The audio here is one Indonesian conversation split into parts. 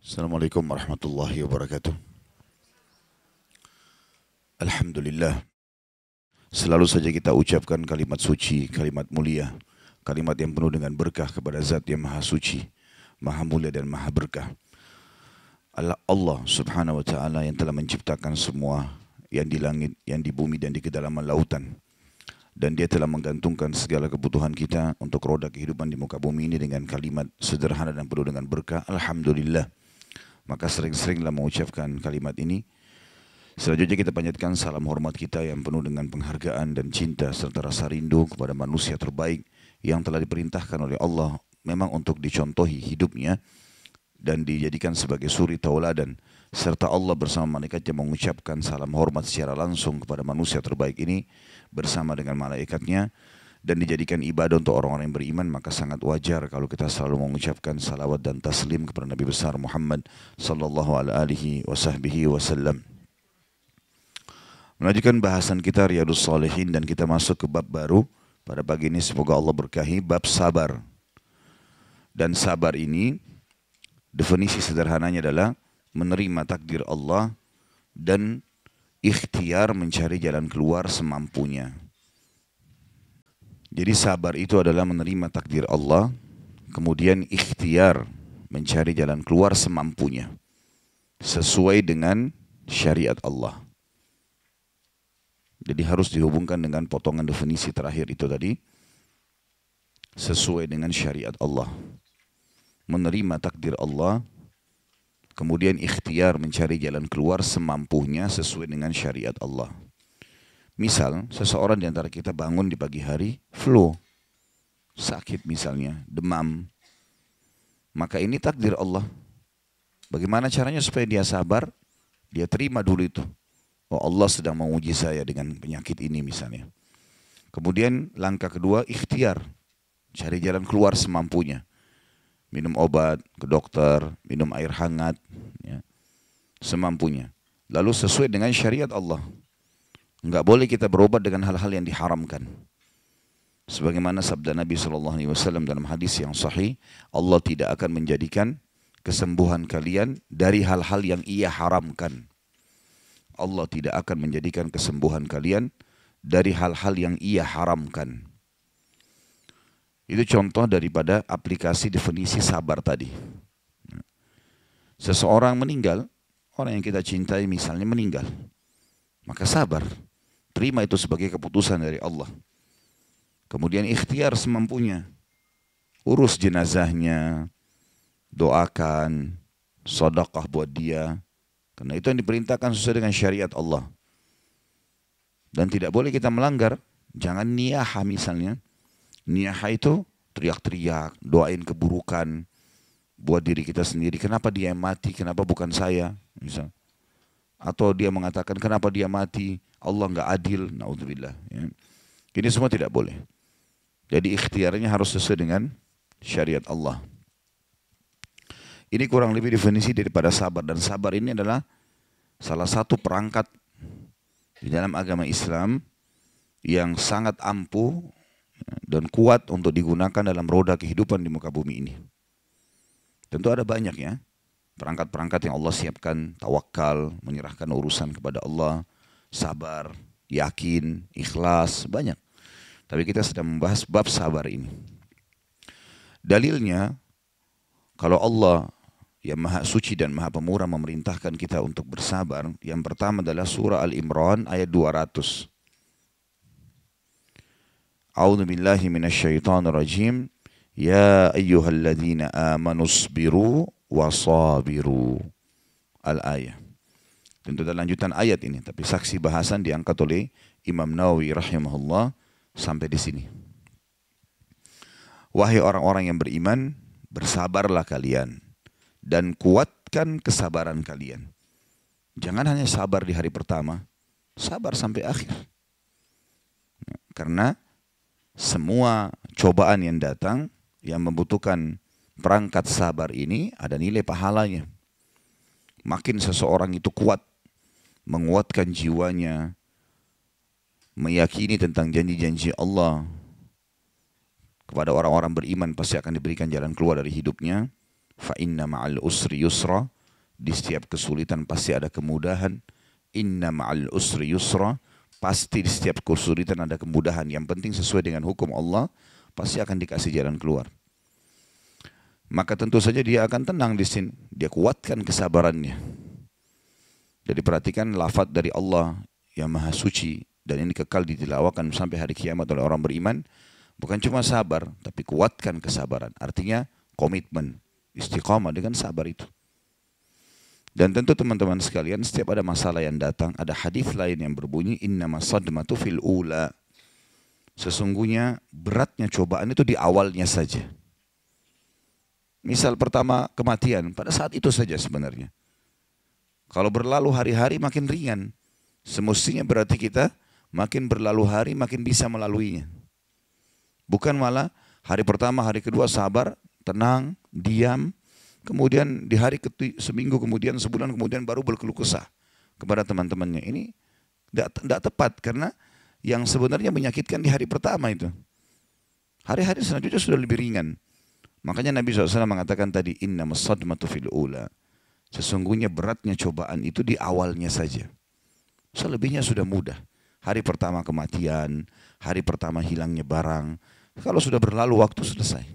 Assalamualaikum warahmatullahi wabarakatuh. Alhamdulillah. Selalu saja kita ucapkan kalimat suci, kalimat mulia, kalimat yang penuh dengan berkah kepada Zat yang Maha Suci, Maha Mulia dan Maha Berkah. Allah Subhanahu wa taala yang telah menciptakan semua yang di langit, yang di bumi dan di kedalaman lautan. Dan dia telah menggantungkan segala kebutuhan kita untuk roda kehidupan di muka bumi ini dengan kalimat sederhana dan penuh dengan berkah. Alhamdulillah. Maka sering-seringlah mengucapkan kalimat ini. Selanjutnya kita panjatkan salam hormat kita yang penuh dengan penghargaan dan cinta serta rasa rindu kepada manusia terbaik yang telah diperintahkan oleh Allah memang untuk dicontohi hidupnya dan dijadikan sebagai suri tauladan, serta Allah bersama malaikatnya mengucapkan salam hormat secara langsung kepada manusia terbaik ini bersama dengan malaikatnya dan dijadikan ibadah untuk orang-orang yang beriman. Maka sangat wajar kalau kita selalu mengucapkan salawat dan taslim kepada Nabi besar Muhammad sallallahu alaihi wasallam. Melanjutkan bahasan kita Riyadhus Shalihin dan kita masuk ke bab baru pada pagi ini, semoga Allah berkahi, bab sabar. Dan sabar ini definisi sederhananya adalah menerima takdir Allah dan ikhtiar mencari jalan keluar semampunya. Jadi sabar itu adalah menerima takdir Allah, kemudian ikhtiar mencari jalan keluar semampunya, sesuai dengan syariat Allah. Jadi harus dihubungkan dengan potongan definisi terakhir itu tadi, sesuai dengan syariat Allah. Menerima takdir Allah, kemudian ikhtiar mencari jalan keluar semampunya sesuai dengan syariat Allah. Misal, seseorang di antara kita bangun di pagi hari, flu, sakit misalnya, demam. Maka ini takdir Allah. Bagaimana caranya supaya dia sabar? Dia terima dulu itu. Oh, Allah sedang menguji saya dengan penyakit ini misalnya. Kemudian langkah kedua, ikhtiar. Cari jalan keluar semampunya. Minum obat, ke dokter, minum air hangat, ya, semampunya. Lalu sesuai dengan syariat Allah. Enggak boleh kita berobat dengan hal-hal yang diharamkan. Sebagaimana sabda Nabi SAW dalam hadis yang sahih, Allah tidak akan menjadikan kesembuhan kalian dari hal-hal yang Ia haramkan. Allah tidak akan menjadikan kesembuhan kalian dari hal-hal yang Ia haramkan. Itu contoh daripada aplikasi definisi sabar tadi. Seseorang meninggal, orang yang kita cintai misalnya meninggal, maka sabar. Terima itu sebagai keputusan dari Allah. Kemudian ikhtiar semampunya. Urus jenazahnya, doakan, sedekah buat dia. Karena itu yang diperintahkan sesuai dengan syariat Allah. Dan tidak boleh kita melanggar. Jangan niyaha misalnya. Niyaha itu teriak-teriak, doain keburukan buat diri kita sendiri. Kenapa dia yang mati, kenapa bukan saya? Misal. Atau dia mengatakan kenapa dia mati, Allah nggak adil, naudzubillah. Ya. Ini semua tidak boleh. Jadi ikhtiarnya harus sesuai dengan syariat Allah. Ini kurang lebih definisi daripada sabar. Dan sabar ini adalah salah satu perangkat di dalam agama Islam yang sangat ampuh dan kuat untuk digunakan dalam roda kehidupan di muka bumi ini. Tentu ada banyak ya. Perangkat-perangkat yang Allah siapkan, tawakal, menyerahkan urusan kepada Allah, sabar, yakin, ikhlas, banyak. Tapi kita sedang membahas bab sabar ini. Dalilnya, kalau Allah yang Maha Suci dan Maha Pemurah memerintahkan kita untuk bersabar, yang pertama adalah surah Al-Imran ayat 200. A'udzu billahi minasyaitonir rajim. Ya ayyuhalladzina amanu sabiru wasabiru. Al-ayah. Tentu ada lanjutan ayat ini, tapi saksi bahasan diangkat oleh Imam Nawawi rahimahullah sampai di sini. Wahai orang-orang yang beriman, bersabarlah kalian dan kuatkan kesabaran kalian. Jangan hanya sabar di hari pertama, sabar sampai akhir. Karena semua cobaan yang datang yang membutuhkan perangkat sabar ini ada nilai pahalanya. Makin seseorang itu kuat, menguatkan jiwanya, meyakini tentang janji-janji Allah kepada orang-orang beriman pasti akan diberikan jalan keluar dari hidupnya. Fa inna ma'al usri yusra. Di setiap kesulitan pasti ada kemudahan. Inna ma'al usri yusra. Pasti di setiap kesulitan ada kemudahan. Yang penting sesuai dengan hukum Allah, pasti akan dikasih jalan keluar. Maka tentu saja dia akan tenang di sini. Dia kuatkan kesabarannya. Jadi perhatikan lafaz dari Allah yang maha suci. Dan ini kekal ditilawakan sampai hari kiamat oleh orang beriman. Bukan cuma sabar, tapi kuatkan kesabaran. Artinya komitmen, istiqamah dengan sabar itu. Dan tentu teman-teman sekalian, setiap ada masalah yang datang, ada hadis lain yang berbunyi, innamas sadmatu fil ula. Sesungguhnya beratnya cobaan itu di awalnya saja. Misal pertama kematian, pada saat itu saja sebenarnya. Kalau berlalu hari-hari makin ringan. Semestinya berarti kita makin berlalu hari makin bisa melaluinya. Bukan malah hari pertama, hari kedua sabar, tenang, diam. Kemudian di hari seminggu kemudian, sebulan kemudian baru berkeluh kesah kepada teman-temannya. Ini tidak tepat karena yang sebenarnya menyakitkan di hari pertama itu. Hari-hari selanjutnya sudah lebih ringan. Makanya Nabi SAW mengatakan tadi, innamas sadmatu fil ula. Sesungguhnya beratnya cobaan itu di awalnya saja. Selebihnya sudah mudah. Hari pertama kematian, hari pertama hilangnya barang. Kalau sudah berlalu waktu selesai.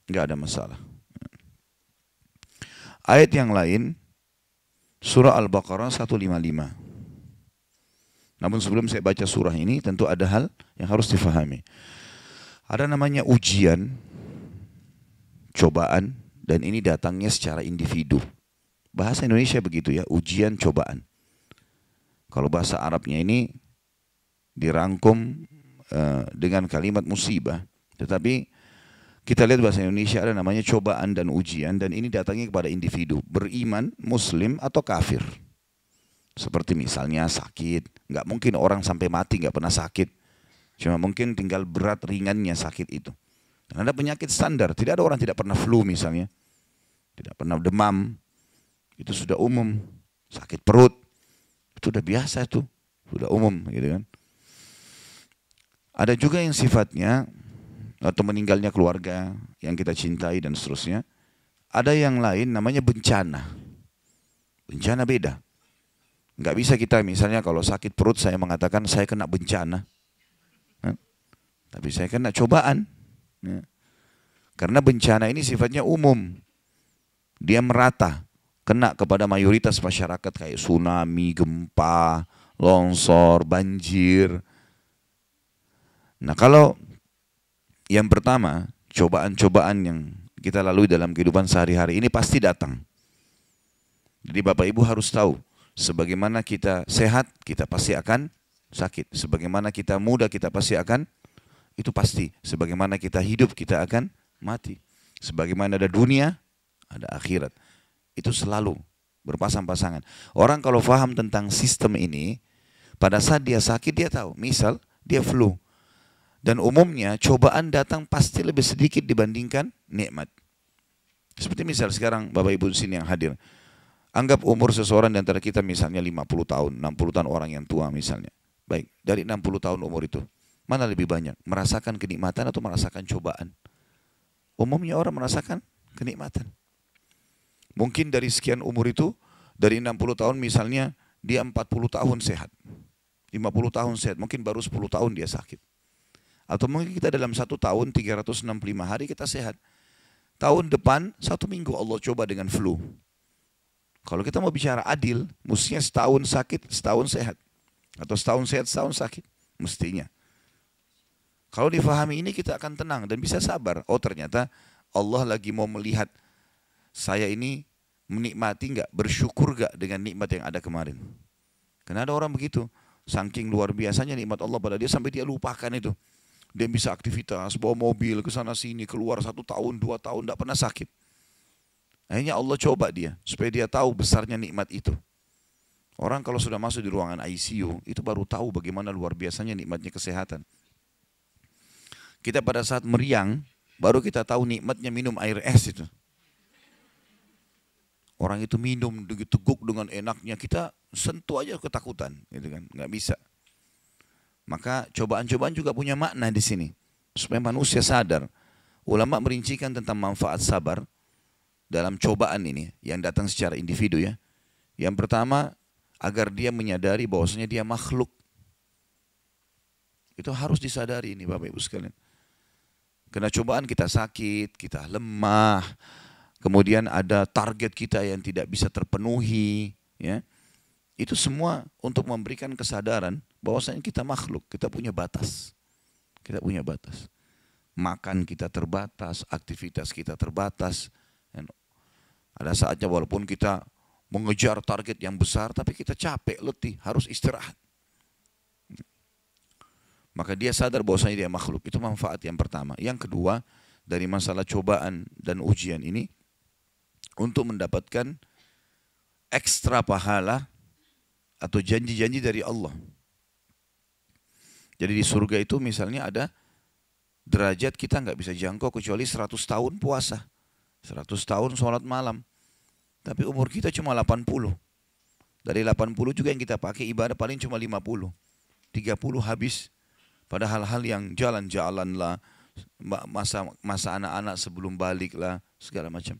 Enggak ada masalah. Ayat yang lain, surah Al-Baqarah 155. Namun sebelum saya baca surah ini, tentu ada hal yang harus difahami. Ada namanya ujian, cobaan, dan ini datangnya secara individu. Bahasa Indonesia begitu ya, ujian, cobaan. Kalau bahasa Arabnya ini dirangkum dengan kalimat musibah. Tetapi kita lihat bahasa Indonesia ada namanya cobaan dan ujian, dan ini datangnya kepada individu, beriman, muslim atau kafir. Seperti misalnya sakit, nggak mungkin orang sampai mati nggak pernah sakit. Cuma mungkin tinggal berat ringannya sakit itu. Dan ada penyakit standar, tidak ada orang tidak pernah flu misalnya, tidak pernah demam, itu sudah umum. Sakit perut, itu sudah biasa itu, sudah umum gitu kan. Ada juga yang sifatnya atau meninggalnya keluarga yang kita cintai dan seterusnya. Ada yang lain namanya bencana. Bencana beda. Nggak bisa kita misalnya kalau sakit perut saya mengatakan saya kena bencana. Tapi saya kena cobaan. Karena bencana ini sifatnya umum. Dia merata. Kena kepada mayoritas masyarakat kayak tsunami, gempa, longsor, banjir. Nah kalau yang pertama, cobaan-cobaan yang kita lalui dalam kehidupan sehari-hari ini pasti datang. Jadi Bapak Ibu harus tahu, sebagaimana kita sehat, kita pasti akan sakit. Sebagaimana kita muda, kita pasti akan, itu pasti. Sebagaimana kita hidup, kita akan mati. Sebagaimana ada dunia, ada akhirat. Itu selalu berpasang-pasangan. Orang kalau faham tentang sistem ini, pada saat dia sakit dia tahu. Misal, dia flu. Dan umumnya cobaan datang pasti lebih sedikit dibandingkan nikmat. Seperti misal sekarang Bapak Ibu di sini yang hadir. Anggap umur seseorang di antara kita misalnya 50 tahun, 60 tahun orang yang tua misalnya. Baik, dari 60 tahun umur itu, mana lebih banyak? Merasakan kenikmatan atau merasakan cobaan? Umumnya orang merasakan kenikmatan. Mungkin dari sekian umur itu, dari 60 tahun misalnya, dia 40 tahun sehat. 50 tahun sehat, mungkin baru 10 tahun dia sakit. Atau mungkin kita dalam 1 tahun 365 hari kita sehat. Tahun depan 1 minggu Allah coba dengan flu. Kalau kita mau bicara adil, mestinya setahun sakit, setahun sehat. Atau setahun sehat, setahun sakit. Mestinya. Kalau difahami ini kita akan tenang dan bisa sabar. Oh ternyata Allah lagi mau melihat saya ini menikmati enggak, bersyukur enggak dengan nikmat yang ada kemarin. Karena ada orang begitu. Saking luar biasanya nikmat Allah pada dia sampai dia lupakan itu. Dia bisa aktivitas, bawa mobil ke sana sini, keluar 1 tahun, 2 tahun, tidak pernah sakit. Akhirnya Allah coba dia, supaya dia tahu besarnya nikmat itu. Orang kalau sudah masuk di ruangan ICU, itu baru tahu bagaimana luar biasanya nikmatnya kesehatan. Kita pada saat meriang, baru kita tahu nikmatnya minum air es itu. Orang itu minum, teguk dengan enaknya, kita sentuh aja ketakutan, gitu kan, nggak bisa. Maka cobaan-cobaan juga punya makna di sini. Supaya manusia sadar. Ulama merincikan tentang manfaat sabar. dalam cobaan ini yang datang secara individu ya. Yang pertama, agar dia menyadari bahwasanya dia makhluk. Itu harus disadari ini Bapak Ibu sekalian. Kena cobaan kita sakit, kita lemah, kemudian ada target kita yang tidak bisa terpenuhi, ya. Itu semua untuk memberikan kesadaran bahwasanya kita makhluk, kita punya batas. Kita punya batas. Makan kita terbatas, aktivitas kita terbatas. Ada saatnya walaupun kita mengejar target yang besar, tapi kita capek, letih, harus istirahat. Maka dia sadar bahwasanya dia makhluk. Itu manfaat yang pertama. Yang kedua, dari masalah cobaan dan ujian ini, untuk mendapatkan ekstra pahala atau janji-janji dari Allah. Jadi di surga itu misalnya ada derajat kita nggak bisa jangkau kecuali 100 tahun puasa. 100 tahun sholat malam. Tapi umur kita cuma 80. Dari 80 juga yang kita pakai ibadah paling cuma 50. 30 habis pada hal-hal yang jalan-jalan lah, masa anak-anak sebelum balik lah, segala macam.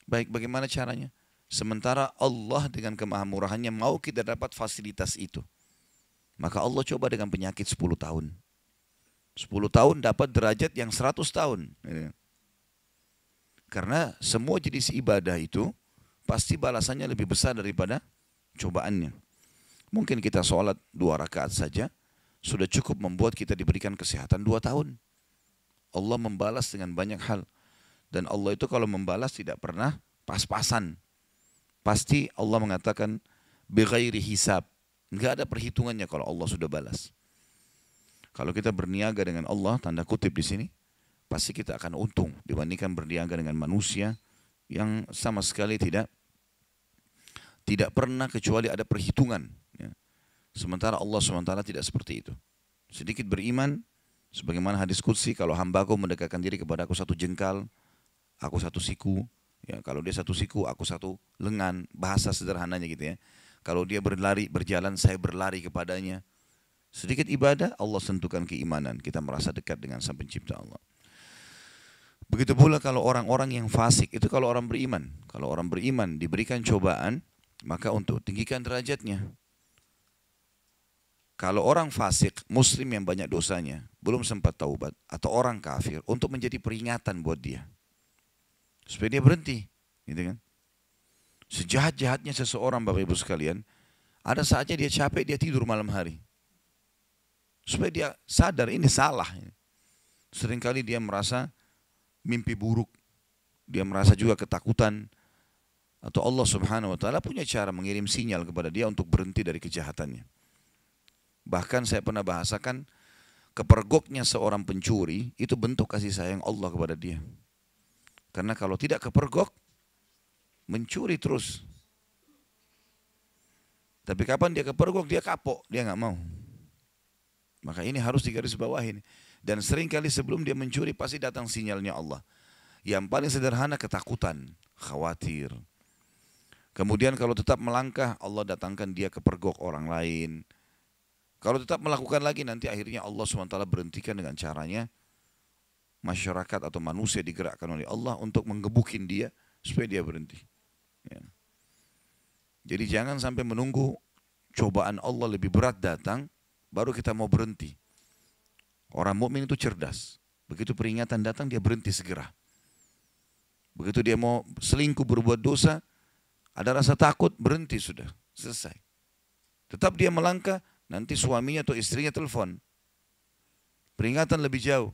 Baik, bagaimana caranya? Sementara Allah dengan kemahamurahannya mau kita dapat fasilitas itu. Maka Allah coba dengan penyakit 10 tahun. 10 tahun dapat derajat yang 100 tahun. Karena semua jenis ibadah itu pasti balasannya lebih besar daripada cobaannya. Mungkin kita sholat 2 rakaat saja, sudah cukup membuat kita diberikan kesehatan 2 tahun. Allah membalas dengan banyak hal. Dan Allah itu kalau membalas tidak pernah pas-pasan. Pasti Allah mengatakan bighairi hisab. Enggak ada perhitungannya kalau Allah sudah balas. Kalau kita berniaga dengan Allah, tanda kutip di sini, pasti kita akan untung dibandingkan berniaga dengan manusia yang sama sekali tidak pernah kecuali ada perhitungan. Ya. Sementara Allah SWT tidak seperti itu. Sedikit beriman, sebagaimana hadis qudsi, kalau hambaku mendekatkan diri kepada aku 1 jengkal, aku 1 siku. Ya, kalau dia 1 siku, aku 1 lengan. Bahasa sederhananya gitu ya. Kalau dia berjalan, saya berlari kepadanya. Sedikit ibadah, Allah sentuhkan keimanan. Kita merasa dekat dengan Sang Pencipta Allah. Begitu pula kalau orang-orang yang fasik, itu kalau orang beriman. Kalau orang beriman diberikan cobaan, maka untuk tinggikan derajatnya. Kalau orang fasik, muslim yang banyak dosanya, belum sempat taubat, atau orang kafir, untuk menjadi peringatan buat dia. Supaya dia berhenti. Gitu kan? Sejahat-jahatnya seseorang, Bapak Ibu sekalian, ada saatnya dia capek, dia tidur malam hari. Supaya dia sadar ini salah. Seringkali dia merasa mimpi buruk. Dia merasa juga ketakutan. Atau Allah Subhanahu wa ta'ala punya cara mengirim sinyal kepada dia untuk berhenti dari kejahatannya. Bahkan saya pernah bahasakan, kepergoknya seorang pencuri itu bentuk kasih sayang Allah kepada dia. Karena kalau tidak kepergok, mencuri terus. Tapi kapan dia kepergok, dia kapok, dia nggak mau. Maka ini harus digarisbawahi. Dan seringkali sebelum dia mencuri pasti datang sinyalnya Allah. Yang paling sederhana ketakutan, khawatir. Kemudian kalau tetap melangkah, Allah datangkan dia kepergok orang lain. Kalau tetap melakukan lagi, nanti akhirnya Allah SWT berhentikan dengan caranya. Masyarakat atau manusia digerakkan oleh Allah untuk menggebukin dia supaya dia berhenti. Ya. Jadi jangan sampai menunggu cobaan Allah lebih berat datang, baru kita mau berhenti. Orang mukmin itu cerdas. Begitu peringatan datang, dia berhenti segera. Begitu dia mau selingkuh berbuat dosa, ada rasa takut, berhenti sudah, selesai. Tetap dia melangkah, nanti suaminya atau istrinya telepon. Peringatan lebih jauh.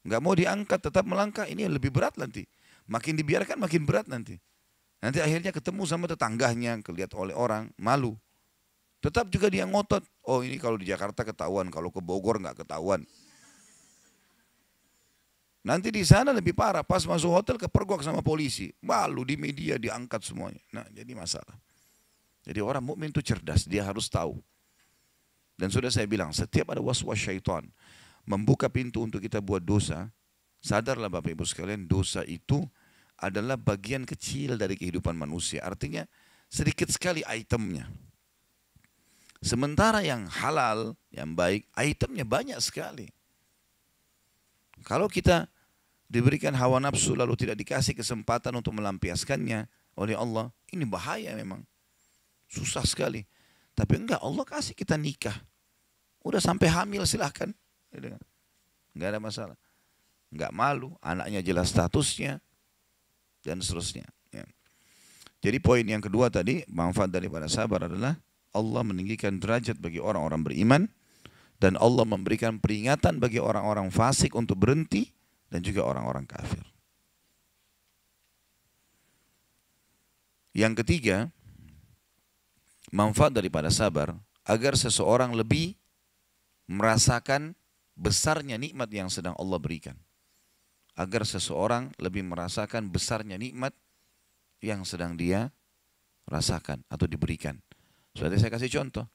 Nggak mau diangkat, tetap melangkah, ini lebih berat nanti. Makin dibiarkan, makin berat nanti. Nanti akhirnya ketemu sama tetangganya, kelihatan oleh orang, malu. Tetap juga dia ngotot, oh ini kalau di Jakarta ketahuan, kalau ke Bogor nggak ketahuan. Nanti di sana lebih parah, pas masuk hotel kepergok sama polisi. Malu di media, diangkat semuanya. Nah jadi masalah. Jadi orang mukmin itu cerdas, dia harus tahu. Dan sudah saya bilang, setiap ada waswas syaitan membuka pintu untuk kita buat dosa, sadarlah Bapak Ibu sekalian, dosa itu adalah bagian kecil dari kehidupan manusia. Artinya sedikit sekali itemnya. Sementara yang halal, yang baik, itemnya banyak sekali. Kalau kita diberikan hawa nafsu lalu tidak dikasih kesempatan untuk melampiaskannya oleh Allah, ini bahaya memang. Susah sekali. Tapi enggak, Allah kasih kita nikah. Udah sampai hamil silahkan. Enggak ada masalah. Enggak malu, anaknya jelas statusnya, dan seterusnya. Ya. Jadi poin yang kedua tadi, manfaat daripada sabar adalah Allah meninggikan derajat bagi orang-orang beriman, dan Allah memberikan peringatan bagi orang-orang fasik untuk berhenti, dan juga orang-orang kafir. Yang ketiga, manfaat daripada sabar, agar seseorang lebih merasakan besarnya nikmat yang sedang Allah berikan. Agar seseorang lebih merasakan besarnya nikmat yang sedang dia rasakan atau diberikan. Sudah saya kasih contoh.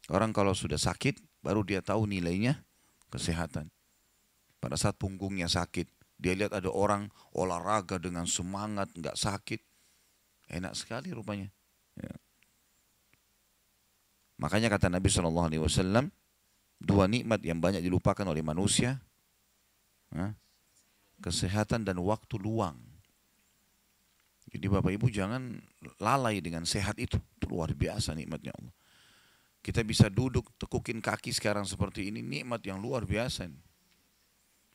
Orang kalau sudah sakit, baru dia tahu nilainya kesehatan. Pada saat punggungnya sakit, dia lihat ada orang olahraga dengan semangat, nggak sakit. Enak sekali rupanya. Ya. Makanya kata Nabi SAW, dua nikmat yang banyak dilupakan oleh manusia, kesehatan dan waktu luang. Jadi Bapak Ibu jangan lalai dengan sehat itu luar biasa nikmatnya Allah. Kita bisa duduk, tekukin kaki sekarang seperti ini, nikmat yang luar biasa.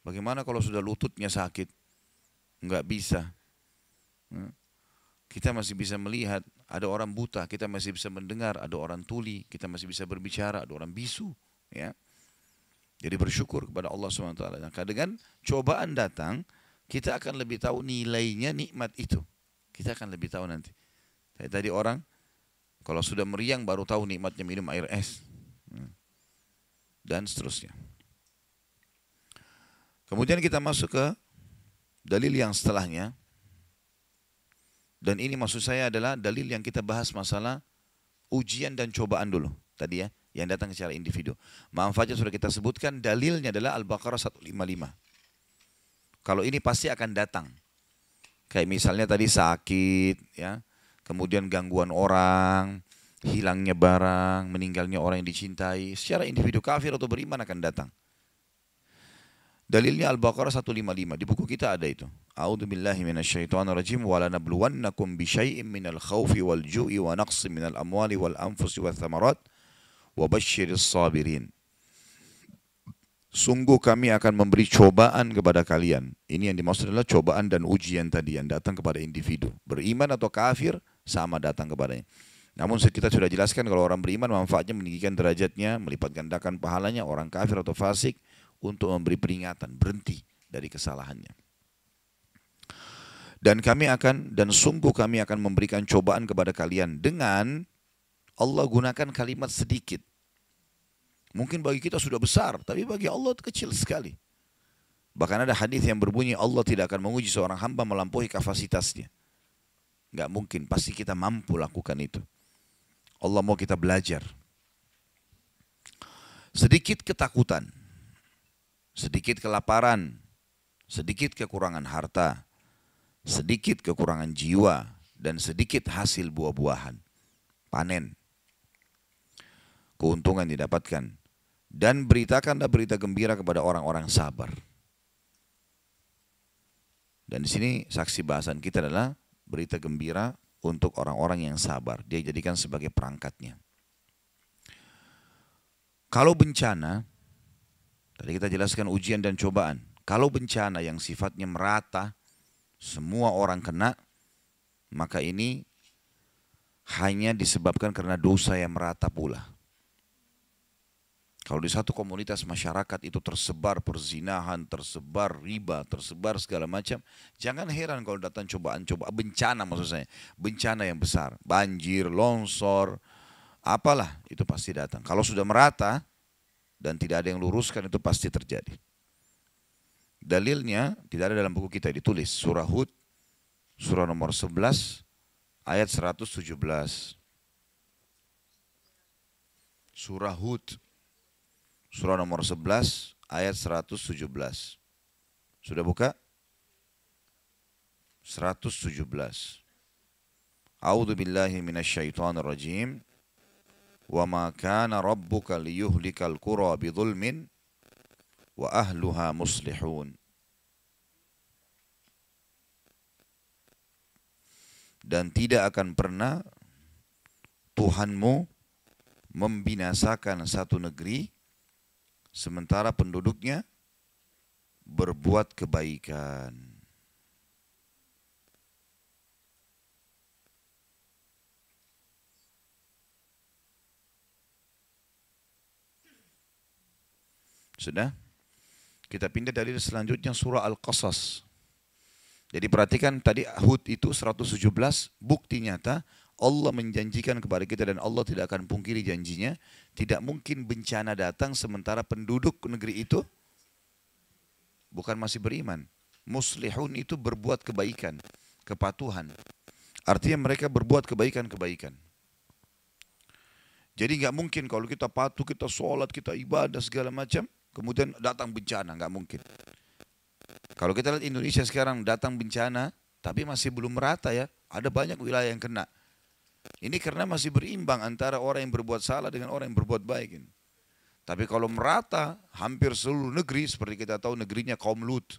Bagaimana kalau sudah lututnya sakit? Enggak bisa. Kita masih bisa melihat, ada orang buta, kita masih bisa mendengar, ada orang tuli, kita masih bisa berbicara, ada orang bisu. Ya. Jadi bersyukur kepada Allah SWT. Nah, dengan cobaan datang, kita akan lebih tahu nilainya nikmat itu. Kita akan lebih tahu nanti. Tadi orang, kalau sudah meriang baru tahu nikmatnya minum air es. Dan seterusnya. Kemudian kita masuk ke dalil yang setelahnya. Dan ini maksud saya adalah dalil yang kita bahas masalah ujian dan cobaan dulu. Tadi ya, yang datang secara individu. Manfaatnya sudah kita sebutkan, dalilnya adalah Al-Baqarah 155. Kalau ini pasti akan datang. Kayak misalnya tadi sakit, ya, kemudian gangguan orang, hilangnya barang, meninggalnya orang yang dicintai. Secara individu kafir atau beriman akan datang. Dalilnya Al-Baqarah 155, di buku kita ada itu. A'udzu billahi minasyaitonir rajim wa lanabluwannakum bisyai'im minal khaufi wal ju'i wa naqsin minal amwali wal anfusi wath thamarat wa basyiris sabirin. Sungguh kami akan memberi cobaan kepada kalian. Ini yang dimaksud adalah cobaan dan ujian tadi yang datang kepada individu. Beriman atau kafir sama datang kepadanya. Namun kita sudah jelaskan kalau orang beriman manfaatnya meninggikan derajatnya, melipat gandakan pahalanya. Orang kafir atau fasik untuk memberi peringatan, berhenti dari kesalahannya. Dan sungguh kami akan memberikan cobaan kepada kalian dengan Allah gunakan kalimat sedikit. Mungkin bagi kita sudah besar, tapi bagi Allah kecil sekali. Bahkan ada hadis yang berbunyi Allah tidak akan menguji seorang hamba melampaui kapasitasnya. Enggak mungkin, pasti kita mampu lakukan itu. Allah mau kita belajar. Sedikit ketakutan, sedikit kelaparan, sedikit kekurangan harta, sedikit kekurangan jiwa, dan sedikit hasil buah-buahan, panen. Keuntungan didapatkan. Dan beritakanlah berita gembira kepada orang-orang sabar. Dan di sini saksi bahasan kita adalah berita gembira untuk orang-orang yang sabar. Dia jadikan sebagai perangkatnya. Kalau bencana, tadi kita jelaskan ujian dan cobaan. Kalau bencana yang sifatnya merata, semua orang kena, maka ini hanya disebabkan karena dosa yang merata pula. Kalau di satu komunitas masyarakat itu tersebar perzinahan, tersebar riba, tersebar segala macam, jangan heran kalau datang cobaan-cobaan, bencana maksud saya, bencana yang besar, banjir, longsor, apalah itu pasti datang. Kalau sudah merata dan tidak ada yang luruskan itu pasti terjadi. Dalilnya tidak ada dalam buku kita, ditulis surah Hud, surah nomor 11, ayat 117. Surah Hud, surah nomor 11 ayat 117. Sudah buka? 117. A'udzu billahi minasyaitonir rajim. Wa ma kana rabbuka liyuhlikal qura bidzulmin wa ahluha muslihun. Dan tidak akan pernah Tuhanmu membinasakan satu negeri sementara penduduknya berbuat kebaikan. Sudah? Kita pindah dari selanjutnya surah Al-Qasas. Jadi perhatikan tadi Hud itu 117, bukti nyata Allah menjanjikan kepada kita dan Allah tidak akan pungkiri janjinya. Tidak mungkin bencana datang sementara penduduk negeri itu bukan masih beriman. Muslihun itu berbuat kebaikan, kepatuhan. Artinya mereka berbuat kebaikan-kebaikan. Jadi nggak mungkin kalau kita patuh, kita sholat, kita ibadah segala macam, kemudian datang bencana, nggak mungkin. Kalau kita lihat Indonesia sekarang datang bencana, tapi masih belum merata ya. Ada banyak wilayah yang kena. Ini karena masih berimbang antara orang yang berbuat salah dengan orang yang berbuat baik. Tapi kalau merata, hampir seluruh negeri, seperti kita tahu negerinya kaum Lut.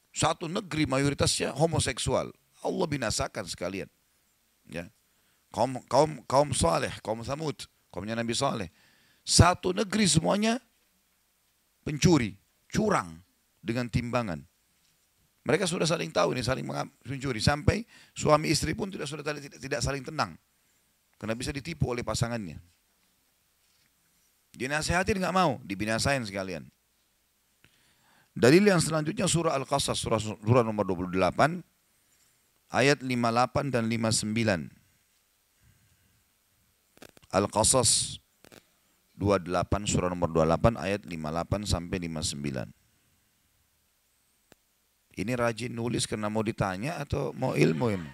Satu negeri mayoritasnya homoseksual. Allah binasakan sekalian. Ya. Kaum Saleh, kaum Samud, kaumnya Nabi Saleh. Satu negeri semuanya pencuri, curang dengan timbangan. Mereka sudah saling tahu ini, saling mencuri. Sampai suami istri pun tidak saling tenang. Karena bisa ditipu oleh pasangannya. Dinasehatin nggak mau, dibinasain sekalian. Dalil yang selanjutnya surah Al-Qasas, surah nomor 28, ayat 58 dan 59. Al-Qasas 28, surah nomor 28, ayat 58 sampai 59. Ini rajin nulis karena mau ditanya atau mau ilmu ini?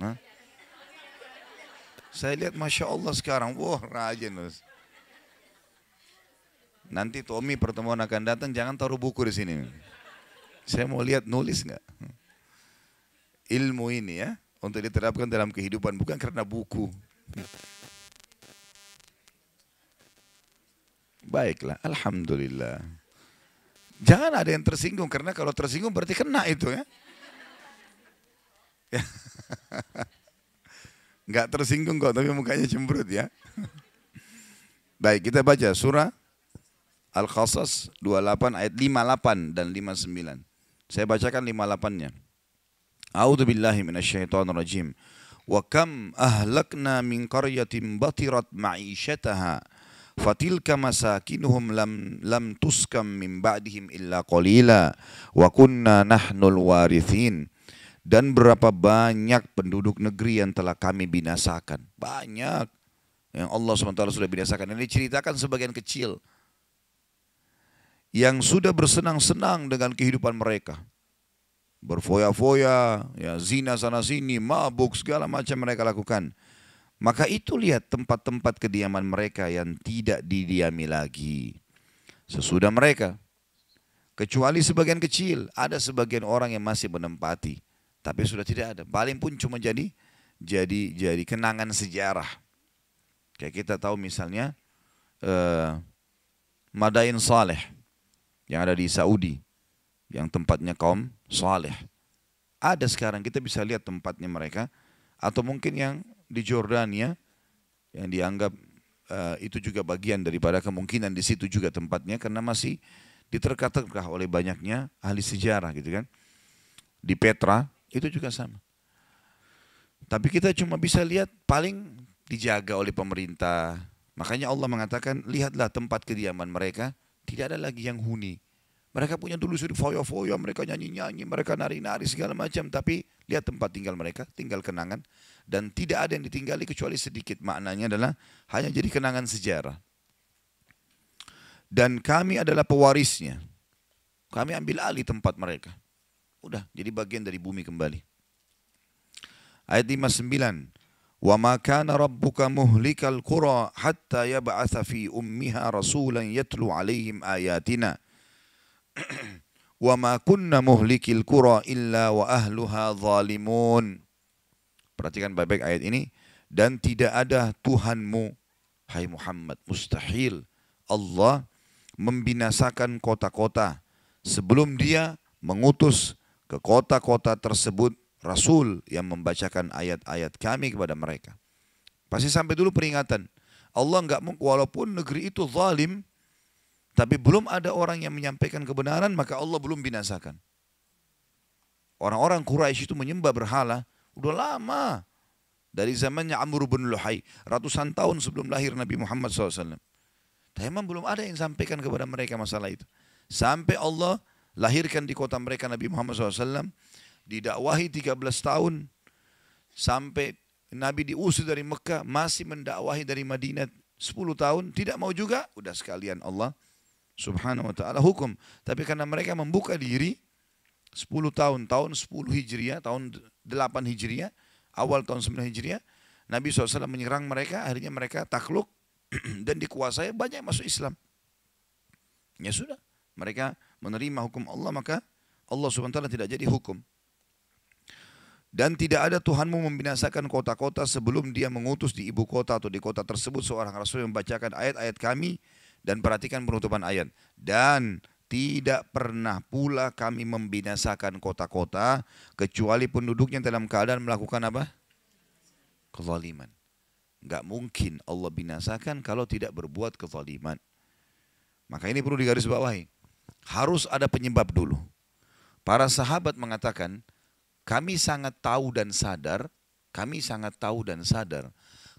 Hah? Saya lihat Masya Allah sekarang, wah rajin nulis. Nanti Tommy pertemuan akan datang, jangan taruh buku di sini. Saya mau lihat nulis nggak? Ilmu ini ya, untuk diterapkan dalam kehidupan, bukan karena buku. Baiklah, Alhamdulillah. Jangan ada yang tersinggung, karena kalau tersinggung berarti kena itu ya. Nggak tersinggung kok, tapi mukanya cemberut ya. Baik, kita baca surah Al-Qasas 28 ayat 58 dan 59. Saya bacakan 58-nya. A'udzu billahi minasyaitonir rajim. Wa kam ahlakna min qaryatin batirat ma'isyataha fatilka masakinuhum lam tuskam min ba'dihim illa qalila wa kunna nahnul warithin. Dan berapa banyak penduduk negeri yang telah kami binasakan. Banyak yang Allah SWT sudah binasakan. Ini diceritakan sebagian kecil yang sudah bersenang-senang dengan kehidupan mereka. Berfoya-foya, ya, zina sana sini, mabuk, segala macam mereka lakukan. Maka itu lihat tempat-tempat kediaman mereka yang tidak didiami lagi sesudah mereka. Kecuali sebagian kecil, ada sebagian orang yang masih menempati, tapi sudah tidak ada. Paling pun cuma jadi kenangan sejarah. Kayak kita tahu misalnya Madain Saleh yang ada di Saudi, yang tempatnya kaum Saleh. Ada sekarang kita bisa lihat tempatnya mereka, atau mungkin yang di Jordania yang dianggap itu juga bagian daripada kemungkinan di situ juga tempatnya, karena masih diterka-terka oleh banyaknya ahli sejarah gitu kan. Di Petra itu juga sama. Tapi kita cuma bisa lihat paling dijaga oleh pemerintah. Makanya Allah mengatakan, lihatlah tempat kediaman mereka, tidak ada lagi yang huni. Mereka punya dulu suri foya-foya, mereka nyanyi-nyanyi, mereka nari-nari segala macam. Tapi lihat tempat tinggal mereka, tinggal kenangan. Dan tidak ada yang ditinggali kecuali sedikit. Maknanya adalah hanya jadi kenangan sejarah. Dan kami adalah pewarisnya. Kami ambil alih tempat mereka. Udah, jadi bagian dari bumi kembali. Ayat 59. Wa ma kana rabbuka muhlikal qura hatta yab'atha fi ummiha rasulan yatlu alaihim ayatina. Wa ma kunna muhlikil qura illa wa ahluha zalimun. Perhatikan baik-baik ayat ini. Dan tidak ada Tuhanmu, hai Muhammad, mustahil Allah membinasakan kota-kota sebelum dia mengutus ke kota-kota tersebut Rasul yang membacakan ayat-ayat kami kepada mereka. Pasti sampai dulu peringatan. Allah enggak, walaupun negeri itu zalim, tapi belum ada orang yang menyampaikan kebenaran, maka Allah belum binasakan. Orang-orang Quraisy itu menyembah berhala udah lama. Dari zamannya Amr bin Luhai, ratusan tahun sebelum lahir Nabi Muhammad SAW. Tapi memang belum ada yang sampaikan kepada mereka masalah itu. Sampai Allah lahirkan di kota mereka Nabi Muhammad SAW, didakwahi 13 tahun, sampai Nabi diusir dari Mekah, masih mendakwahi dari Madinah 10 tahun, tidak mau juga, udah sekalian Allah Subhanahu wa ta'ala hukum. Tapi karena mereka membuka diri 10 tahun, tahun 10 Hijriah, tahun 8 Hijriah, awal tahun 9 Hijriah, Nabi SAW menyerang mereka, akhirnya mereka takluk dan dikuasai, banyak masuk Islam. Ya sudah, mereka menerima hukum Allah, maka Allah Subhanahu wa ta'ala tidak jadi hukum. Dan tidak ada Tuhanmu membinasakan kota-kota sebelum dia mengutus di ibu kota atau di kota tersebut seorang Rasul yang membacakan ayat-ayat kami. Dan perhatikan penutupan ayat. Dan tidak pernah pula kami membinasakan kota-kota kecuali penduduknya dalam keadaan melakukan apa? Kezaliman. Enggak mungkin Allah binasakan kalau tidak berbuat kezaliman. Maka ini perlu digarisbawahi. Harus ada penyebab dulu. Para sahabat mengatakan, kami sangat tahu dan sadar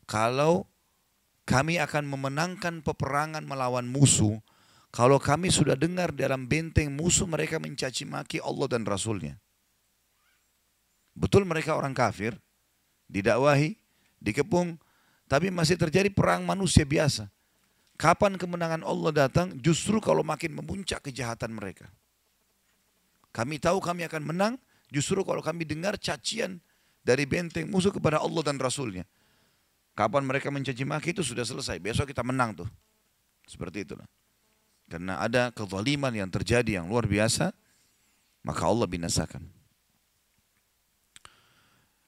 kalau kami akan memenangkan peperangan melawan musuh kalau kami sudah dengar dalam benteng musuh mereka mencaci maki Allah dan Rasulnya. Betul mereka orang kafir, didakwahi, dikepung, tapi masih terjadi perang manusia biasa. Kapan kemenangan Allah datang? Justru kalau makin memuncak kejahatan mereka. Kami tahu kami akan menang, justru kalau kami dengar cacian dari benteng musuh kepada Allah dan Rasulnya. Kapan mereka mencaci maki itu sudah selesai. Besok kita menang tuh. Seperti itulah. Karena ada kezaliman yang terjadi yang luar biasa, maka Allah binasakan.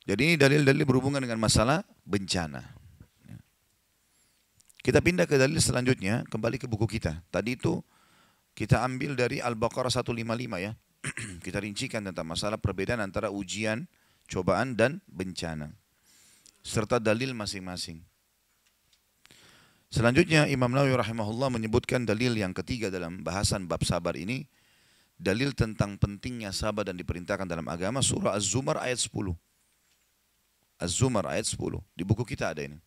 Jadi ini dalil-dalil berhubungan dengan masalah bencana. Kita pindah ke dalil selanjutnya, kembali ke buku kita. Tadi itu kita ambil dari Al-Baqarah 155 ya. Kita rincikan tentang masalah perbedaan antara ujian, cobaan dan bencana. Serta dalil masing-masing. Selanjutnya Imam Nawawi rahimahullah menyebutkan dalil yang ketiga dalam bahasan bab sabar ini. Dalil tentang pentingnya sabar dan diperintahkan dalam agama, surah Az-Zumar ayat 10. Az-Zumar ayat 10. Di buku kita ada ini.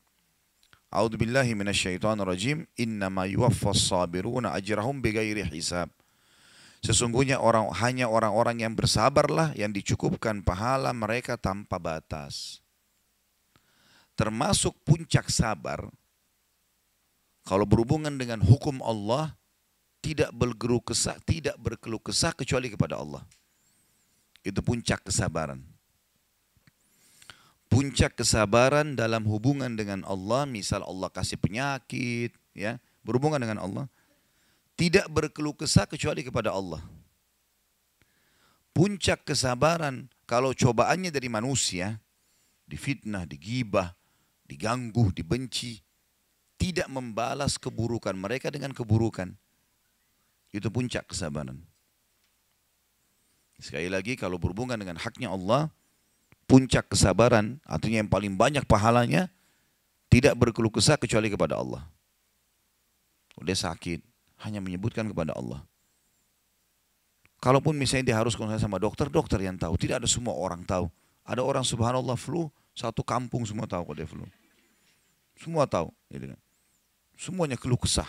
A'udzubillahi minasyaitonirrajim. Innama yuwaffas sabiruna ajrahum bighairi hisab. Sesungguhnya hanya orang-orang yang bersabarlah yang dicukupkan pahala mereka tanpa batas. Termasuk puncak sabar, kalau berhubungan dengan hukum Allah, tidak berkeluh kesah kecuali kepada Allah. Itu puncak kesabaran. Puncak kesabaran dalam hubungan dengan Allah, misal Allah kasih penyakit, ya, berhubungan dengan Allah, tidak berkeluh kesah kecuali kepada Allah. Puncak kesabaran kalau cobaannya dari manusia, difitnah, digibah, diganggu, dibenci, tidak membalas keburukan mereka dengan keburukan. Itu puncak kesabaran. Sekali lagi, kalau berhubungan dengan haknya Allah, puncak kesabaran, artinya yang paling banyak pahalanya, tidak berkeluh kesah kecuali kepada Allah. Udah sakit, hanya menyebutkan kepada Allah. Kalaupun misalnya dia harus konsultasi sama dokter, dokter yang tahu. Tidak ada semua orang tahu. Ada orang subhanallah flu, satu kampung semua tahu kalau dia flu. Semua tahu. Semuanya keluh kesah.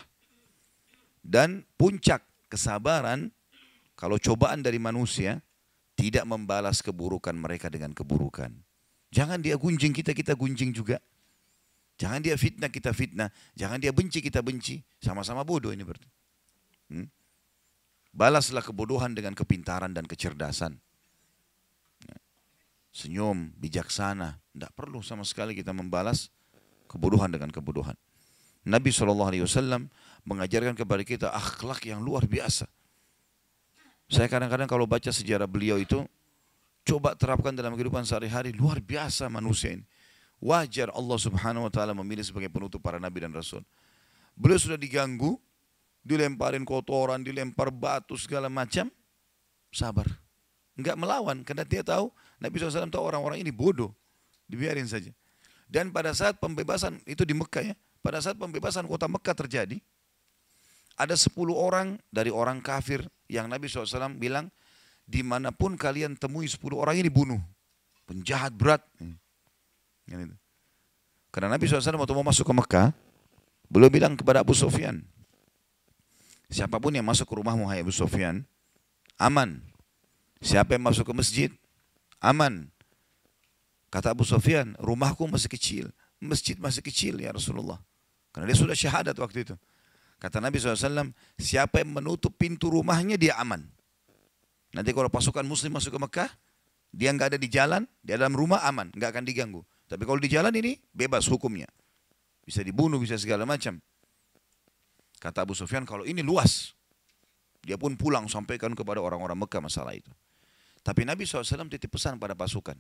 Dan puncak kesabaran, kalau cobaan dari manusia, tidak membalas keburukan mereka dengan keburukan. Jangan dia gunjing kita, kita gunjing juga. Jangan dia fitnah, kita fitnah. Jangan dia benci, kita benci. Sama-sama bodoh ini berarti. Balaslah kebodohan dengan kepintaran dan kecerdasan. Senyum, bijaksana. Tidak perlu sama sekali kita membalas kebodohan dengan kebodohan. Nabi SAW mengajarkan kepada kita akhlak yang luar biasa. Saya kadang-kadang kalau baca sejarah beliau itu, coba terapkan dalam kehidupan sehari-hari, luar biasa manusia ini. Wajar Allah Subhanahu wa ta'ala memilih sebagai penutup para nabi dan rasul. Beliau sudah diganggu, dilemparin kotoran, dilempar batu segala macam, sabar. Enggak melawan karena dia tahu Nabi SAW tahu orang-orang ini bodoh. Dibiarin saja. Dan pada saat pembebasan, itu di Mekah ya. Pada saat pembebasan kota Mekah terjadi, ada 10 orang dari orang kafir yang Nabi SAW bilang, dimanapun kalian temui 10 orang ini bunuh. Penjahat berat. Karena Nabi SAW waktu mau masuk ke Mekah, beliau bilang kepada Abu Sufyan, siapapun yang masuk ke rumahmu, hai Abu Sufyan, aman. Siapa yang masuk ke masjid, aman. Kata Abu Sufyan, rumahku masih kecil, masjid masih kecil ya Rasulullah. Karena dia sudah syahadat waktu itu. Kata Nabi SAW, siapa yang menutup pintu rumahnya dia aman. Nanti kalau pasukan muslim masuk ke Mekah, dia nggak ada di jalan, dia dalam rumah aman, nggak akan diganggu. Tapi kalau di jalan ini bebas hukumnya. Bisa dibunuh, bisa segala macam. Kata Abu Sufyan, kalau ini luas. Dia pun pulang sampaikan kepada orang-orang Mekah masalah itu. Tapi Nabi SAW titip pesan pada pasukan.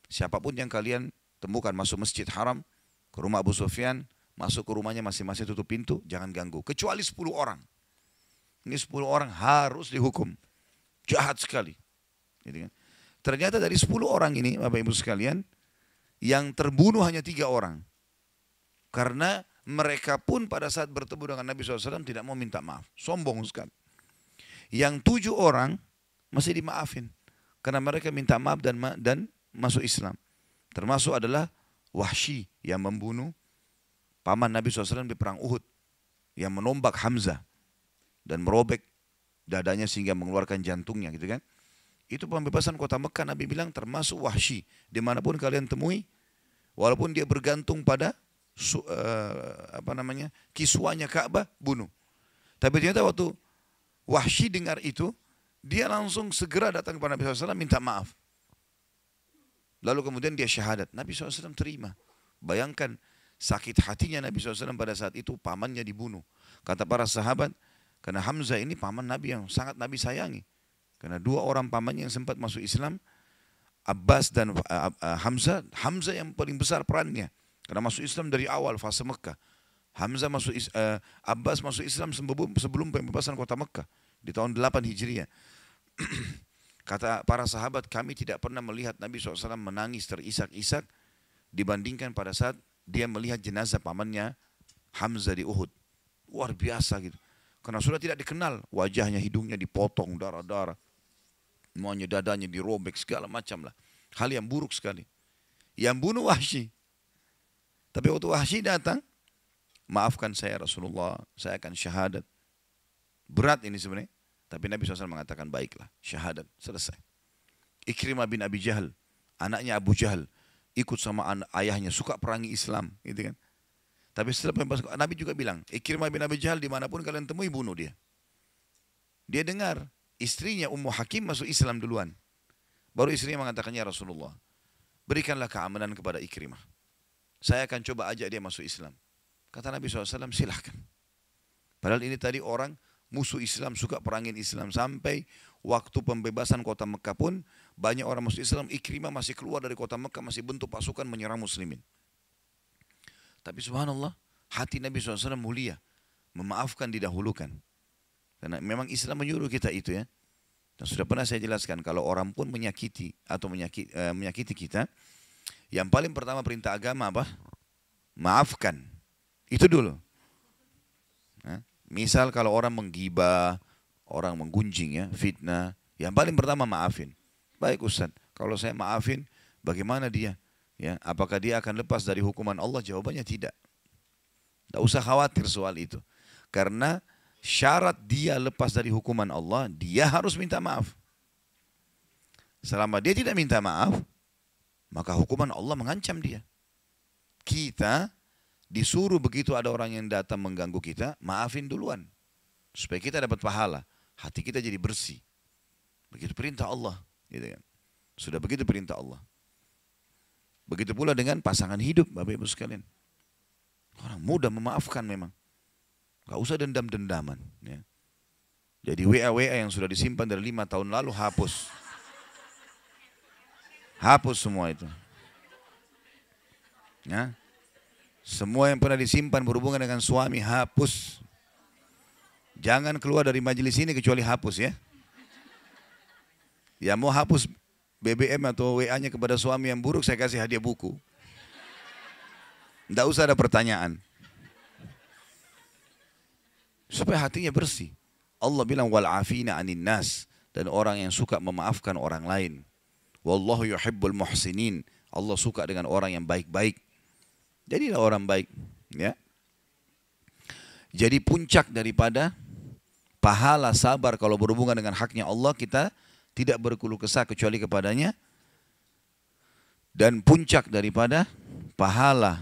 Siapapun yang kalian temukan masuk masjid haram, ke rumah Abu Sufyan, masuk ke rumahnya masing-masing tutup pintu, jangan ganggu. Kecuali 10 orang. Ini 10 orang harus dihukum. Jahat sekali. Gitu kan. Ternyata dari 10 orang ini, Bapak Ibu sekalian, yang terbunuh hanya 3 orang. Karena mereka pun pada saat bertemu dengan Nabi SAW tidak mau minta maaf. Sombong sekali. Yang 7 orang masih dimaafin. Karena mereka minta maaf dan masuk Islam. Termasuk adalah Wahsy yang membunuh paman Nabi SAW di perang Uhud. Yang menombak Hamzah. Dan merobek dadanya sehingga mengeluarkan jantungnya gitu kan. Itu pembebasan kota Mekah. Nabi bilang termasuk Wahsy. Dimanapun kalian temui. Walaupun dia bergantung pada kiswanya Ka'bah, bunuh. Tapi ternyata waktu Wahsy dengar itu, dia langsung segera datang kepada Nabi SAW minta maaf. Lalu kemudian dia syahadat. Nabi SAW terima. Bayangkan sakit hatinya Nabi SAW pada saat itu pamannya dibunuh. Kata para sahabat, karena Hamzah ini paman Nabi yang sangat Nabi sayangi. Karena 2 orang pamannya yang sempat masuk Islam, Abbas dan Hamzah. Hamzah yang paling besar perannya. Karena masuk Islam dari awal fase Mekah. Abbas masuk Islam sebelum pembebasan kota Mekah. Di tahun 8 Hijriah. Kata para sahabat, kami tidak pernah melihat Nabi SAW menangis terisak-isak dibandingkan pada saat dia melihat jenazah pamannya Hamzah di Uhud. Luar biasa gitu. Karena sudah tidak dikenal, wajahnya, hidungnya dipotong, darah-darah. Semuanya dadanya dirobek, segala macam lah. Hal yang buruk sekali. Yang bunuh Wahsy. Tapi waktu Wahsy datang, maafkan saya Rasulullah, saya akan syahadat. Berat ini sebenarnya. Tapi Nabi SAW mengatakan baiklah, syahadat, selesai. Ikrimah bin Abi Jahal, anaknya Abu Jahal, ikut sama ayahnya, suka perangi Islam. Gitu kan. Tapi setelah pembebasan, Nabi juga bilang, Ikrimah bin Abi Jahal dimanapun kalian temui, bunuh dia. Dia dengar, istrinya Ummu Hakim masuk Islam duluan. Baru istrinya mengatakannya Rasulullah, berikanlah keamanan kepada Ikrimah. Saya akan coba ajak dia masuk Islam. Kata Nabi SAW, silahkan. Padahal ini tadi orang musuh Islam, suka perangin Islam. Sampai waktu pembebasan kota Mekah pun, banyak orang masuk Islam. Ikrimah masih keluar dari kota Mekah, masih bentuk pasukan menyerang muslimin. Tapi subhanallah, hati Nabi SAW mulia. Memaafkan, didahulukan. Karena memang Islam menyuruh kita itu ya. Dan sudah pernah saya jelaskan, kalau orang pun menyakiti atau menyakiti kita, yang paling pertama perintah agama apa? Maafkan. Itu dulu. Misal kalau orang menggibah, orang menggunjing ya, fitnah, yang paling pertama maafin. Baik Ustaz, kalau saya maafin, bagaimana dia? Ya, apakah dia akan lepas dari hukuman Allah? Jawabannya tidak. Tidak usah khawatir soal itu. Karena syarat dia lepas dari hukuman Allah, dia harus minta maaf. Selama dia tidak minta maaf, maka hukuman Allah mengancam dia. Kita disuruh begitu ada orang yang datang mengganggu kita, maafin duluan. Supaya kita dapat pahala. Hati kita jadi bersih. Begitu perintah Allah. Gitu kan. Sudah begitu perintah Allah. Begitu pula dengan pasangan hidup, Bapak Ibu sekalian. Orang mudah memaafkan memang. Gak usah dendam-dendaman. Ya. Jadi WA-WA yang sudah disimpan dari 5 tahun lalu, hapus. Hapus semua itu. Ya. Semua yang pernah disimpan berhubungan dengan suami, hapus. Jangan keluar dari majelis ini kecuali hapus ya. Ya mau hapus BBM atau WA-nya kepada suami yang buruk, saya kasih hadiah buku. Tidak usah ada pertanyaan. Supaya hatinya bersih. Allah bilang wal afina anin nas, dan orang yang suka memaafkan orang lain. Wallahu yuhibbul muhsinin. Allah suka dengan orang yang baik-baik. Jadilah orang baik, ya. Jadi puncak daripada pahala sabar kalau berhubungan dengan haknya Allah, kita tidak berkeluh kesah kecuali kepadanya. Dan puncak daripada pahala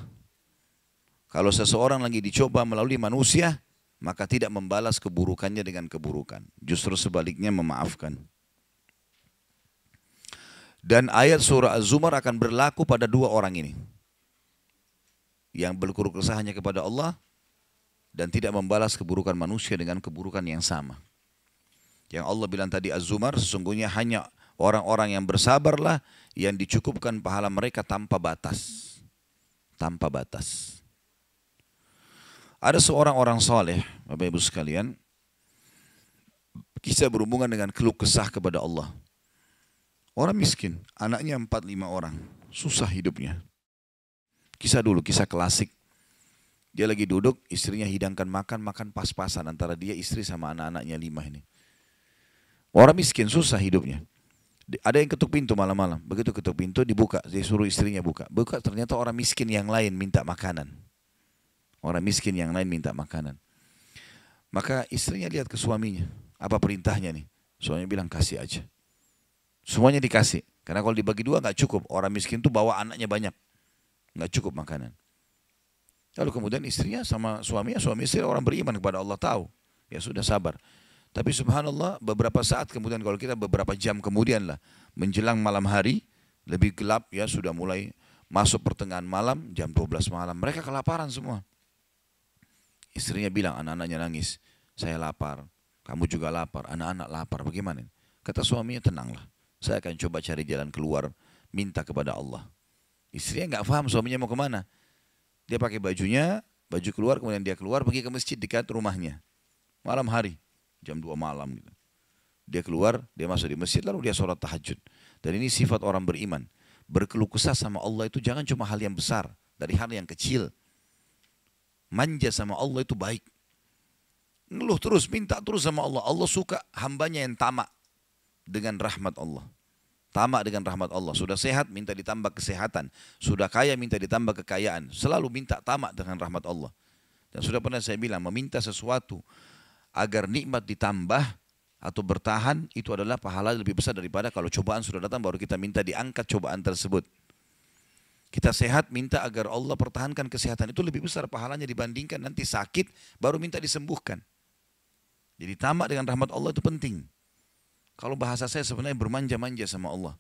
kalau seseorang lagi dicoba melalui manusia, maka tidak membalas keburukannya dengan keburukan. Justru sebaliknya memaafkan. Dan ayat surah Az-Zumar akan berlaku pada dua orang ini. Yang berkeluh kesah hanya kepada Allah dan tidak membalas keburukan manusia dengan keburukan yang sama. Yang Allah bilang tadi Az-Zumar, sesungguhnya hanya orang-orang yang bersabarlah yang dicukupkan pahala mereka tanpa batas. Tanpa batas. Ada seorang orang soleh, Bapak Ibu sekalian, kisah berhubungan dengan keluh kesah kepada Allah. Orang miskin, anaknya 4-5 orang, susah hidupnya. Kisah dulu, kisah klasik. Dia lagi duduk, istrinya hidangkan makan pas-pasan antara dia, istri sama anak-anaknya 5 ini. Orang miskin, susah hidupnya. Ada yang ketuk pintu malam-malam. Begitu ketuk pintu, dibuka. Dia suruh istrinya buka. Buka, ternyata orang miskin yang lain minta makanan. Orang miskin yang lain minta makanan. Maka istrinya lihat ke suaminya. Apa perintahnya nih? Suaminya bilang, kasih aja. Semuanya dikasih. Karena kalau dibagi dua nggak cukup. Orang miskin tuh bawa anaknya banyak. Nggak cukup makanan. Lalu kemudian istrinya sama suaminya, suami istri orang beriman kepada Allah, tahu. Ya sudah, sabar. Tapi subhanallah beberapa saat kemudian, kalau kita beberapa jam kemudian lah, menjelang malam hari, lebih gelap ya, sudah mulai masuk pertengahan malam, jam 12 malam, mereka kelaparan semua. Istrinya bilang, anak-anaknya nangis, saya lapar, kamu juga lapar, anak-anak lapar, bagaimana? Kata suaminya, tenanglah, saya akan coba cari jalan keluar, minta kepada Allah. Istrinya nggak paham suaminya mau kemana. Dia pakai bajunya, baju keluar, kemudian dia keluar, pergi ke masjid dekat rumahnya. Malam hari. Jam 2 malam gitu. Dia keluar, dia masuk di masjid, lalu dia sholat tahajud. Dan ini sifat orang beriman. Berkeluh kesah sama Allah itu jangan cuma hal yang besar, dari hal yang kecil. Manja sama Allah itu baik. Ngeluh terus, minta terus sama Allah. Allah suka hambanya yang tamak dengan rahmat Allah. Tamak dengan rahmat Allah. Sudah sehat, minta ditambah kesehatan. Sudah kaya, minta ditambah kekayaan. Selalu minta tamak dengan rahmat Allah. Dan sudah pernah saya bilang, meminta sesuatu agar nikmat ditambah atau bertahan, itu adalah pahala lebih besar daripada kalau cobaan sudah datang baru kita minta diangkat cobaan tersebut. Kita sehat, minta agar Allah pertahankan kesehatan, itu lebih besar pahalanya dibandingkan nanti sakit baru minta disembuhkan. Jadi tamak dengan rahmat Allah itu penting. Kalau bahasa saya sebenarnya bermanja-manja sama Allah.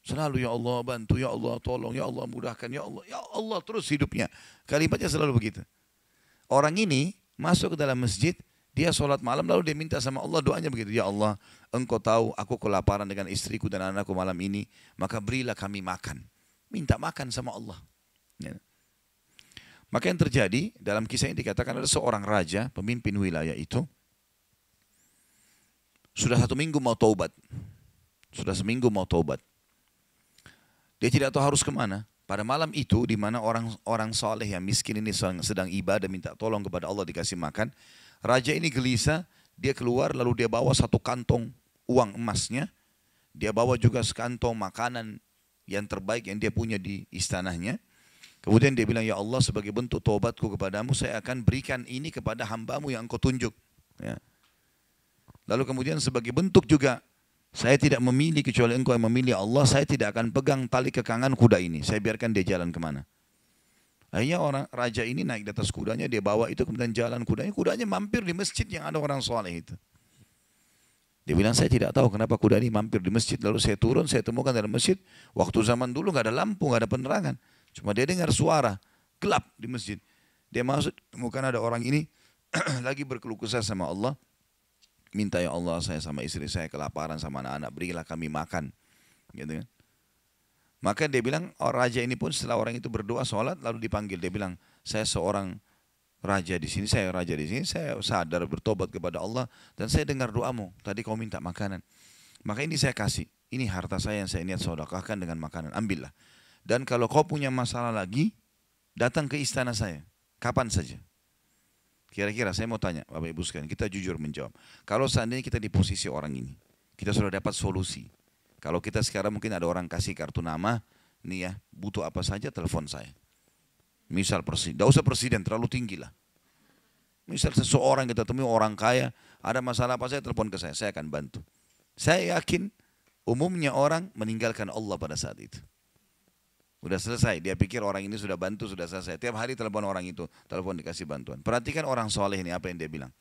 Selalu ya Allah bantu, ya Allah tolong, ya Allah mudahkan, ya Allah terus hidupnya. Kalimatnya selalu begitu. Orang ini masuk ke dalam masjid, dia sholat malam lalu dia minta sama Allah, doanya begitu. Ya Allah, engkau tahu aku kelaparan dengan istriku dan anakku malam ini, maka berilah kami makan. Minta makan sama Allah. Ya. Maka yang terjadi dalam kisah ini dikatakan ada seorang raja, pemimpin wilayah itu, sudah 1 minggu mau taubat. Sudah seminggu mau taubat. Dia tidak tahu harus kemana. Pada malam itu, di mana orang soleh yang miskin ini sedang ibadah, minta tolong kepada Allah dikasih makan. Raja ini gelisah, dia keluar lalu dia bawa 1 kantong uang emasnya. Dia bawa juga sekantong makanan yang terbaik yang dia punya di istananya. Kemudian dia bilang, ya Allah sebagai bentuk taubatku kepadamu, saya akan berikan ini kepada hambamu yang engkau tunjuk. Ya. Lalu kemudian sebagai bentuk juga, saya tidak memilih kecuali engkau yang memilih Allah, saya tidak akan pegang tali kekangan kuda ini. Saya biarkan dia jalan kemana. Akhirnya orang raja ini naik di atas kudanya, dia bawa itu kemudian jalan kudanya mampir di masjid yang ada orang soleh itu. Dia bilang, saya tidak tahu kenapa kuda ini mampir di masjid. Lalu saya turun, saya temukan dalam masjid. Waktu zaman dulu nggak ada lampu, nggak ada penerangan. Cuma dia dengar suara, gelap di masjid. Dia masuk, temukan ada orang ini lagi berkeluh kesah sama Allah. Minta, ya Allah saya sama istri saya kelaparan sama anak-anak, berilah kami makan. Gitu kan. Maka dia bilang, oh, raja ini pun setelah orang itu berdoa, sholat, lalu dipanggil. Dia bilang, saya seorang raja di sini, saya raja di sini, saya sadar bertobat kepada Allah dan saya dengar doamu. Tadi kau minta makanan, maka ini saya kasih. ini harta saya yang saya niat sedekahkan dengan makanan, ambillah. Dan kalau kau punya masalah lagi, datang ke istana saya, kapan saja. Kira-kira saya mau tanya, Bapak Ibu sekalian, kita jujur menjawab. Kalau seandainya kita di posisi orang ini, kita sudah dapat solusi. Kalau kita sekarang mungkin ada orang kasih kartu nama, nih ya, butuh apa saja telepon saya. Misal presiden, tidak usah presiden, terlalu tinggi lah. Misal seseorang kita temui orang kaya, ada masalah apa saya telepon ke saya akan bantu. Saya yakin umumnya orang meninggalkan Allah pada saat itu. Udah selesai, dia pikir orang ini sudah bantu, sudah selesai. Tiap hari telepon orang itu, telepon dikasih bantuan. Perhatikan orang soleh ini apa yang dia bilang.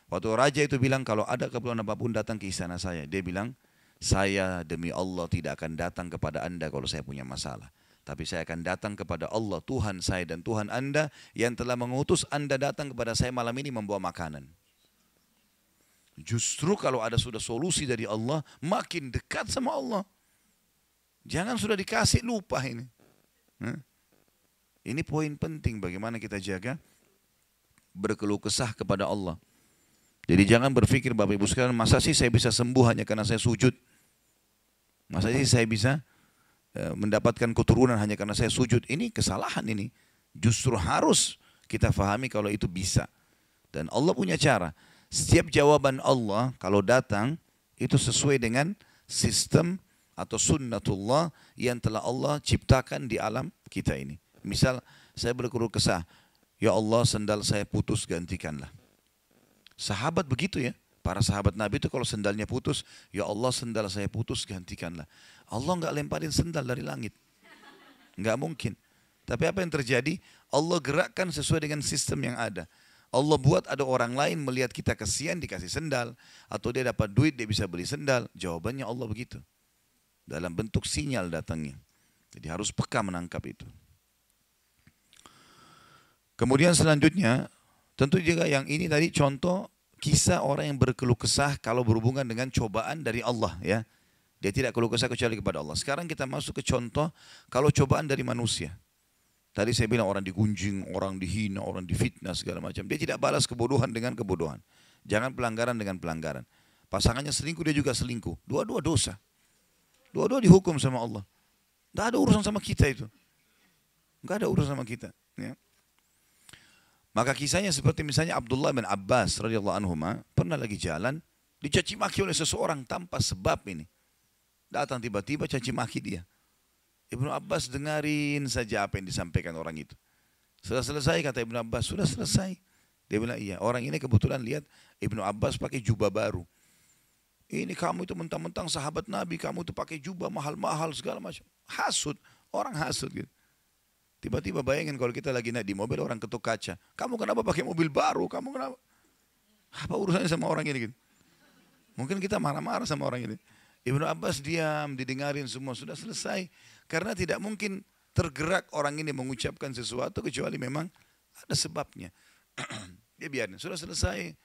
Waktu raja itu bilang kalau ada keperluan apapun datang ke istana saya. Dia bilang, saya demi Allah tidak akan datang kepada anda kalau saya punya masalah. Tapi saya akan datang kepada Allah, Tuhan saya dan Tuhan anda yang telah mengutus anda datang kepada saya malam ini membawa makanan. Justru kalau ada sudah solusi dari Allah, makin dekat sama Allah. Jangan sudah dikasih lupa ini. Ini poin penting bagaimana kita jaga berkeluh kesah kepada Allah. Jadi jangan berpikir Bapak Ibu sekalian, masa sih saya bisa sembuh hanya karena saya sujud? Masa sih saya bisa mendapatkan keturunan hanya karena saya sujud? Ini kesalahan ini. Justru harus kita fahami kalau itu bisa. Dan Allah punya cara. Setiap jawaban Allah kalau datang itu sesuai dengan sistem atau sunnatullah yang telah Allah ciptakan di alam kita ini. Misal saya berkeluh kesah, ya Allah sendal saya putus gantikanlah. Sahabat begitu ya, para sahabat Nabi itu kalau sendalnya putus, ya Allah sendal saya putus gantikanlah. Allah enggak lemparin sendal dari langit, enggak mungkin. Tapi apa yang terjadi? Allah gerakkan sesuai dengan sistem yang ada. Allah buat ada orang lain melihat kita kasihan dikasih sendal, atau dia dapat duit dia bisa beli sendal. Jawabannya Allah begitu. Dalam bentuk sinyal datangnya. Jadi harus peka menangkap itu. Kemudian selanjutnya, tentu juga yang ini tadi contoh kisah orang yang berkeluh kesah kalau berhubungan dengan cobaan dari Allah ya. Dia tidak keluh kesah kecuali kepada Allah. Sekarang kita masuk ke contoh kalau cobaan dari manusia. Tadi saya bilang orang digunjing, orang dihina, orang difitnah segala macam. Dia tidak balas kebodohan dengan kebodohan. Jangan pelanggaran dengan pelanggaran. Pasangannya selingkuh, dia juga selingkuh. Dua-dua dosa. Dua-dua dihukum sama Allah. Tidak ada urusan sama kita itu. Tidak ada urusan sama kita. Ya. Maka kisahnya seperti misalnya Abdullah bin Abbas radhiyallahu anhuma pernah lagi jalan dicaci maki oleh seseorang tanpa sebab ini. Datang tiba-tiba caci maki dia. Ibnu Abbas dengarin saja apa yang disampaikan orang itu. Sudah selesai kata Ibnu Abbas, sudah selesai. Dia bilang iya, orang ini kebetulan lihat Ibnu Abbas pakai jubah baru. Ini kamu itu mentang-mentang sahabat Nabi, kamu itu pakai jubah mahal-mahal segala macam. Hasud, orang hasud gitu. Tiba-tiba bayangin kalau kita lagi naik di mobil orang ketuk kaca. Kamu kenapa pakai mobil baru? Kamu kenapa? Apa urusannya sama orang ini gitu? Mungkin kita marah-marah sama orang ini. Ibnu Abbas diam, didengarin semua, sudah selesai. Karena tidak mungkin tergerak orang ini mengucapkan sesuatu kecuali memang ada sebabnya. Dia biarin, sudah selesai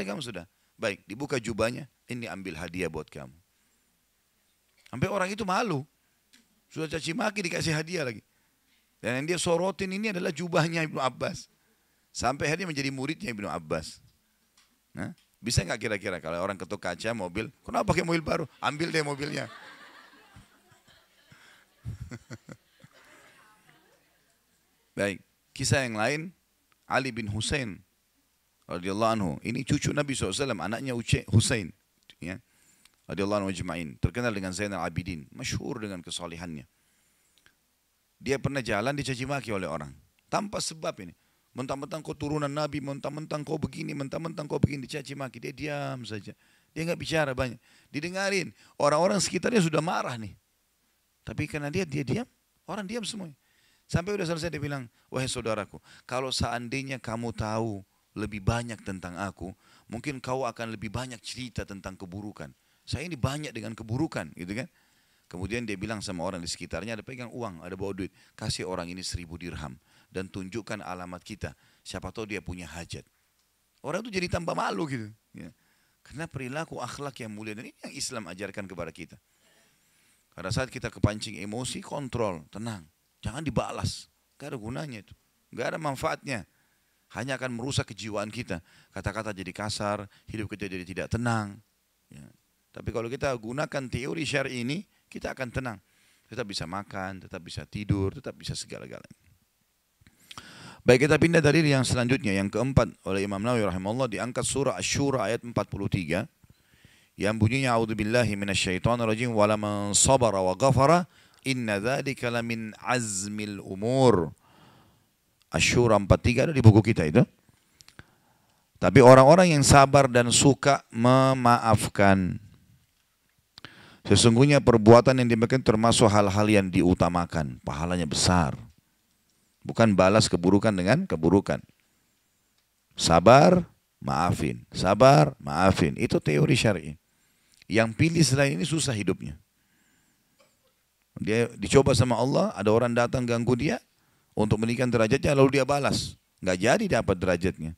kamu sudah. Baik, dibuka jubahnya, ini ambil hadiah buat kamu. Sampai orang itu malu. Sudah caci maki dikasih hadiah lagi. Dan yang dia sorotin ini adalah jubahnya Ibnu Abbas. Sampai akhirnya menjadi muridnya Ibnu Abbas. Nah, bisa nggak kira-kira kalau orang ketuk kaca mobil, kenapa pakai mobil baru? Ambil deh mobilnya. Baik, kisah yang lain, Ali bin Husain radhiyallahu anhu. Ini cucu Nabi SAW, anaknya Husain. Ya. Radhiyallahu anhu ajma'in. Terkenal dengan Zainal Abidin. Masyhur dengan kesalihannya. Dia pernah jalan dicaci maki oleh orang. Tanpa sebab ini. Mentang-mentang kau turunan Nabi, mentang-mentang kau begini, mentang-mentang kau begini. Dicaci maki. Dia diam saja. Dia enggak bicara banyak. Didengarin. Orang-orang sekitarnya sudah marah nih. Tapi karena dia diam. Orang diam semuanya. Sampai udah selesai dia bilang, wahai saudaraku, kalau seandainya kamu tahu lebih banyak tentang aku, mungkin kau akan lebih banyak cerita tentang keburukan. Saya ini banyak dengan keburukan, gitu kan? Kemudian dia bilang sama orang di sekitarnya, ada pegang uang, ada bawa duit, kasih orang ini 1000 dirham dan tunjukkan alamat kita. Siapa tahu dia punya hajat. Orang itu jadi tambah malu gitu. Ya. Karena perilaku akhlak yang mulia dan ini yang Islam ajarkan kepada kita. Pada saat kita kepancing emosi, kontrol, tenang, jangan dibalas. Gak ada gunanya itu, gak ada manfaatnya. Hanya akan merusak kejiwaan kita. Kata-kata jadi kasar, hidup kita jadi tidak tenang. Ya. Tapi kalau kita gunakan teori syar'i ini, kita akan tenang. Tetap bisa makan, tetap bisa tidur, tetap bisa segala-galanya. Baik, kita pindah dalil yang selanjutnya, yang keempat oleh Imam Nawawi rahimahullah, diangkat surah Asy-Syura ayat 43 yang bunyinya a'udzubillahi minasyaitonirrajim wala man sabara wa ghafara inna dzalika lamin azmil umur. Asy-Syura 43 ada di buku kita itu. Tapi orang-orang yang sabar dan suka memaafkan, sesungguhnya perbuatan yang demikian termasuk hal-hal yang diutamakan, pahalanya besar. Bukan balas keburukan dengan keburukan. Sabar, maafin. Sabar, maafin. Itu teori syar'i. Yang pilih selain ini susah hidupnya. Dia dicoba sama Allah, ada orang datang ganggu dia untuk meninggikan derajatnya, lalu dia balas. Nggak jadi dapat derajatnya.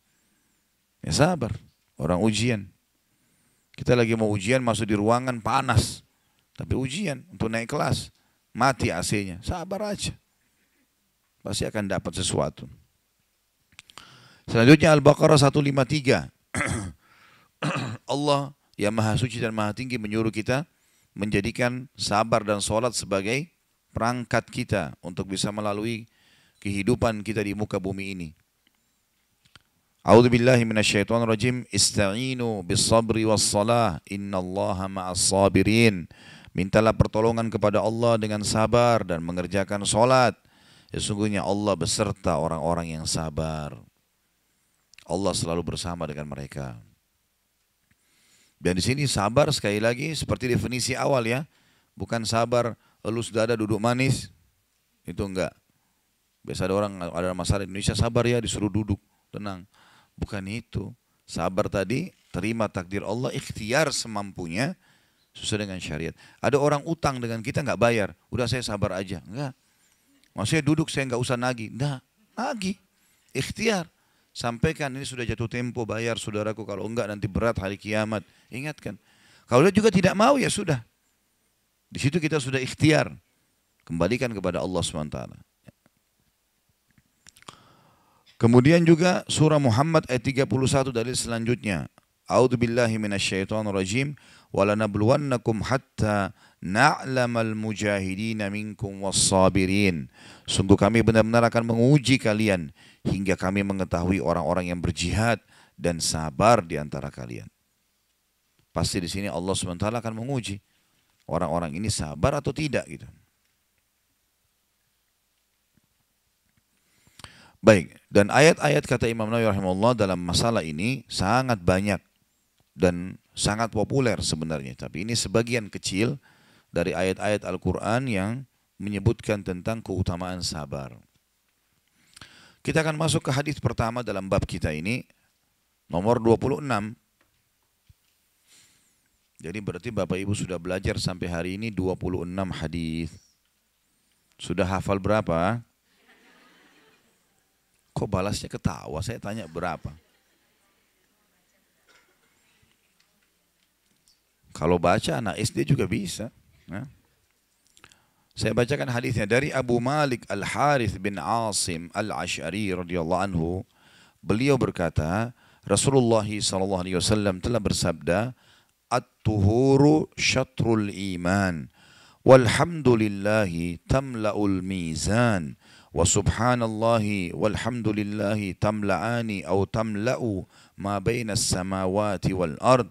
Ya sabar. Orang ujian. Kita lagi mau ujian, masuk di ruangan panas. Tapi ujian untuk naik kelas. Mati AC-nya. Sabar aja. Pasti akan dapat sesuatu. Selanjutnya Al-Baqarah 153. Allah yang Maha Suci dan Maha Tinggi menyuruh kita menjadikan sabar dan sholat sebagai perangkat kita untuk bisa melalui kehidupan kita di muka bumi ini. A'udzu billahi minasyaitonir rajim. Ista'inu bis-sabri was-shalah innallaha ma'as sabirin. Mintalah pertolongan kepada Allah dengan sabar dan mengerjakan salat. Sesungguhnya Allah beserta orang-orang yang sabar. Allah selalu bersama dengan mereka. Dan di sini sabar sekali lagi seperti definisi awal ya. Bukan sabar elus dada duduk manis. Itu enggak. Biasa ada orang, ada masalah di Indonesia, sabar ya disuruh duduk, tenang. Bukan itu. Sabar tadi terima takdir Allah, ikhtiar semampunya sesuai dengan syariat. Ada orang utang dengan kita nggak bayar, udah saya sabar aja. Enggak. Maksudnya duduk saya nggak usah nagih. Enggak, nagih. Ikhtiar. Sampaikan ini sudah jatuh tempo, bayar saudaraku, kalau enggak nanti berat hari kiamat. Ingatkan. Kalau dia juga tidak mau ya sudah. Di situ kita sudah ikhtiar. Kembalikan kepada Allah SWT. Kemudian juga surah Muhammad ayat 31 dalil selanjutnya. A'udzu billahi minasyaitonir rajim wa lanabluwannakum hatta na'lamal mujahidina minkum was-sabirin. Sungguh kami benar-benar akan menguji kalian hingga kami mengetahui orang-orang yang berjihad dan sabar di antara kalian. Pasti di sini Allah SWT akan menguji orang-orang ini sabar atau tidak gitu. Baik, dan ayat-ayat kata Imam Nawawi rahimahullah dalam masalah ini sangat banyak dan sangat populer sebenarnya. Tapi ini sebagian kecil dari ayat-ayat Al-Quran yang menyebutkan tentang keutamaan sabar. Kita akan masuk ke hadis pertama dalam bab kita ini, nomor 26. Jadi berarti Bapak Ibu sudah belajar sampai hari ini 26 hadis. Sudah hafal berapa? Kok balasnya ketawa? Saya tanya berapa? Kalau baca anak SD juga bisa. Nah. Saya bacakan hadisnya dari Abu Malik Al-Harith bin Asim Al-Ash'ari radhiyallahu anhu. Beliau berkata, Rasulullah SAW telah bersabda, At-tuhuru syatrul iman, walhamdulillahi tamla'ul mizan, wa subhanallahi walhamdulillahi tamla'ani au tamla'u ma baina as-samawati wal ard,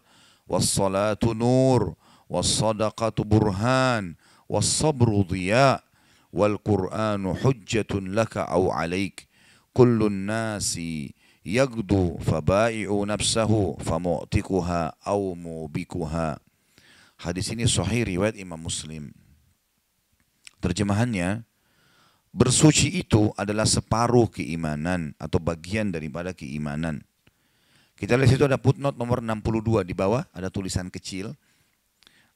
was-salatu nur, was-sadaqatu burhan, was-sabru dhiya, wal-Qur'anu hujjatun laka au alaik, kullun nasi yagdu fabai'u nafsahu famu'tikuha au mubikuha. Hadis ini sahih riwayat Imam Muslim. Terjemahannya, bersuci itu adalah separuh keimanan atau bagian daripada keimanan. Kita lihat situ ada footnote nomor 62 di bawah, ada tulisan kecil.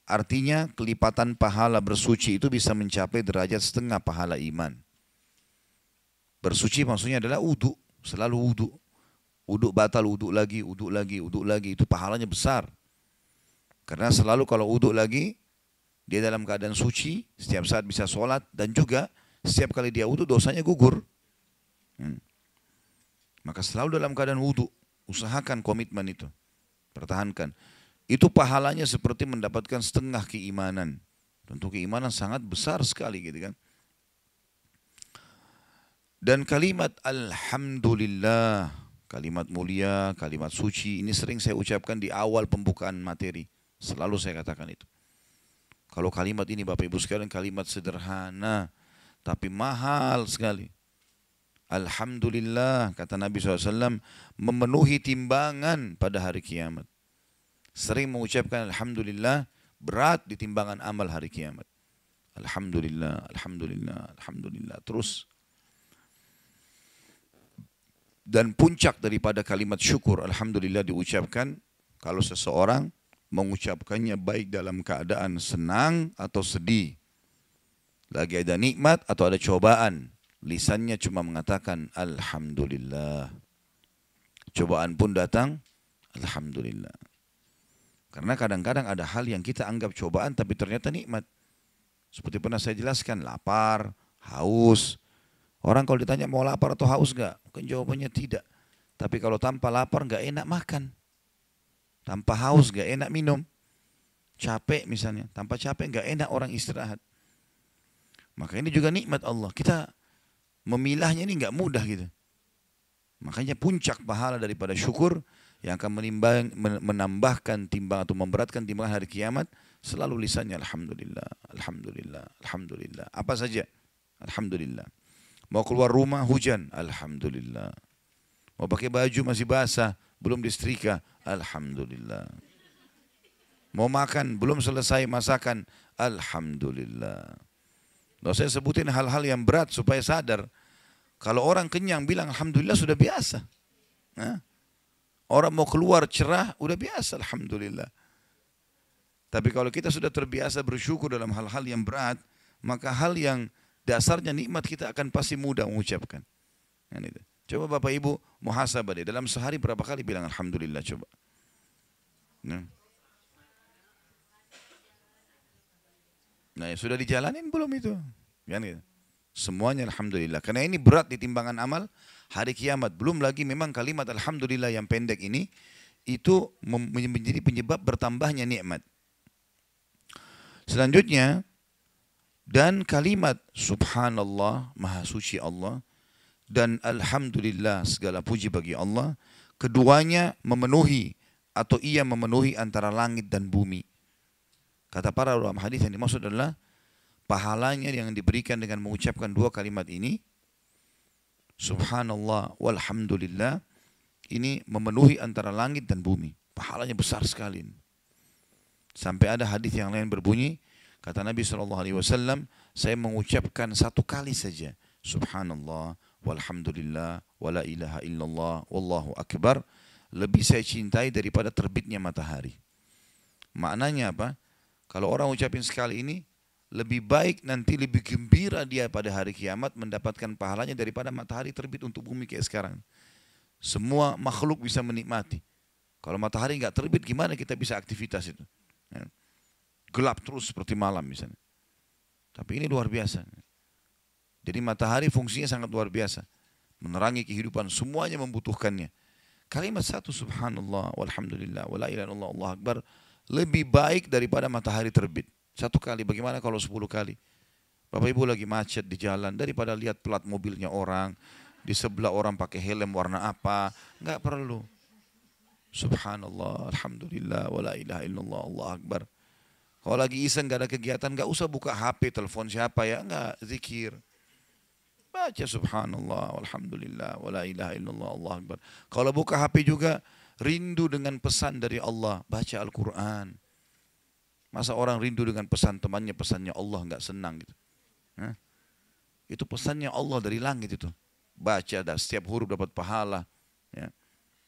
Artinya kelipatan pahala bersuci itu bisa mencapai derajat setengah pahala iman. Bersuci maksudnya adalah wudu, selalu wudu. Wudu batal, wudu lagi, wudu lagi, wudu lagi, itu pahalanya besar. Karena selalu kalau wudu lagi, dia dalam keadaan suci, setiap saat bisa sholat, dan juga setiap kali dia wudu dosanya gugur. Maka selalu dalam keadaan wudu, usahakan komitmen itu, pertahankan. itu pahalanya seperti mendapatkan setengah keimanan. Tentu keimanan sangat besar sekali gitu kan. Dan kalimat Alhamdulillah, kalimat mulia, kalimat suci, ini sering saya ucapkan di awal pembukaan materi. Selalu saya katakan itu. Kalau kalimat ini Bapak Ibu sekalian kalimat sederhana, tapi mahal sekali. Alhamdulillah, kata Nabi SAW, memenuhi timbangan pada hari kiamat. Sering mengucapkan Alhamdulillah, berat di timbangan amal hari kiamat. Alhamdulillah, Alhamdulillah, Alhamdulillah. Terus. Dan puncak daripada kalimat syukur, Alhamdulillah diucapkan, kalau seseorang mengucapkannya baik dalam keadaan senang atau sedih. Lagi ada nikmat atau ada cobaan. Lisannya cuma mengatakan Alhamdulillah. Cobaan pun datang, Alhamdulillah. Karena kadang-kadang ada hal yang kita anggap cobaan tapi ternyata nikmat. Seperti pernah saya jelaskan, lapar, haus. Orang kalau ditanya mau lapar atau haus gak? Mungkin jawabannya tidak. Tapi kalau tanpa lapar gak enak makan. Tanpa haus gak enak minum. Capek misalnya. Tanpa capek gak enak orang istirahat. Maka ini juga nikmat Allah. Kita memilahnya ini gak mudah gitu. Makanya puncak pahala daripada syukur yang akan menambahkan timbang atau memberatkan timbangan hari kiamat. Selalu lisannya Alhamdulillah, Alhamdulillah, Alhamdulillah. Apa saja? Alhamdulillah. Mau keluar rumah hujan, Alhamdulillah. Mau pakai baju masih basah, belum disetrika, Alhamdulillah. Mau makan, belum selesai masakan, Alhamdulillah. Loh, saya sebutin hal-hal yang berat supaya sadar. Kalau orang kenyang bilang Alhamdulillah sudah biasa. Nah, orang mau keluar cerah, udah biasa Alhamdulillah. Tapi kalau kita sudah terbiasa bersyukur dalam hal-hal yang berat, maka hal yang dasarnya nikmat kita akan pasti mudah mengucapkan. Nah, itu. Coba Bapak Ibu muhasabah deh. Dalam sehari berapa kali bilang Alhamdulillah coba. Nah, ya sudah dijalanin belum itu? Kan gitu. Semuanya Alhamdulillah. Karena ini berat di timbangan amal hari kiamat. Belum lagi memang kalimat Alhamdulillah yang pendek ini itu menjadi penyebab bertambahnya nikmat. Selanjutnya, dan kalimat Subhanallah, Maha Suci Allah, dan Alhamdulillah, segala puji bagi Allah, keduanya memenuhi atau ia memenuhi antara langit dan bumi. Kata para ulama hadis yang dimaksud adalah pahalanya yang diberikan dengan mengucapkan dua kalimat ini, Subhanallah walhamdulillah, ini memenuhi antara langit dan bumi. Pahalanya besar sekali. Sampai ada hadis yang lain berbunyi, kata Nabi SAW, saya mengucapkan satu kali saja, Subhanallah walhamdulillah wala ilaha illallah wallahu akbar, lebih saya cintai daripada terbitnya matahari. Maknanya apa? Kalau orang ucapin sekali ini, lebih baik nanti lebih gembira dia pada hari kiamat mendapatkan pahalanya daripada matahari terbit untuk bumi kayak sekarang. Semua makhluk bisa menikmati. Kalau matahari nggak terbit, gimana kita bisa aktivitas itu? Gelap terus seperti malam misalnya. Tapi ini luar biasa. Jadi matahari fungsinya sangat luar biasa. Menerangi kehidupan, semuanya membutuhkannya. Kalimat satu Subhanallah walhamdulillah wala ilaha illallah Allahu akbar lebih baik daripada matahari terbit. Satu kali, bagaimana kalau 10 kali? Bapak Ibu lagi macet di jalan, daripada lihat plat mobilnya orang, di sebelah orang pakai helm warna apa, enggak perlu. Subhanallah, alhamdulillah, wala ilaha illallah, Allahu akbar. Kalau lagi iseng enggak ada kegiatan, enggak usah buka HP, telepon siapa ya, enggak, zikir. Baca subhanallah, alhamdulillah, wala ilaha illallah, Allahu akbar. Kalau buka HP juga, rindu dengan pesan dari Allah, baca Al-Quran. Masa orang rindu dengan pesan temannya, pesannya Allah enggak senang gitu. Itu pesannya Allah dari langit itu. Baca, dah setiap huruf dapat pahala. Ya.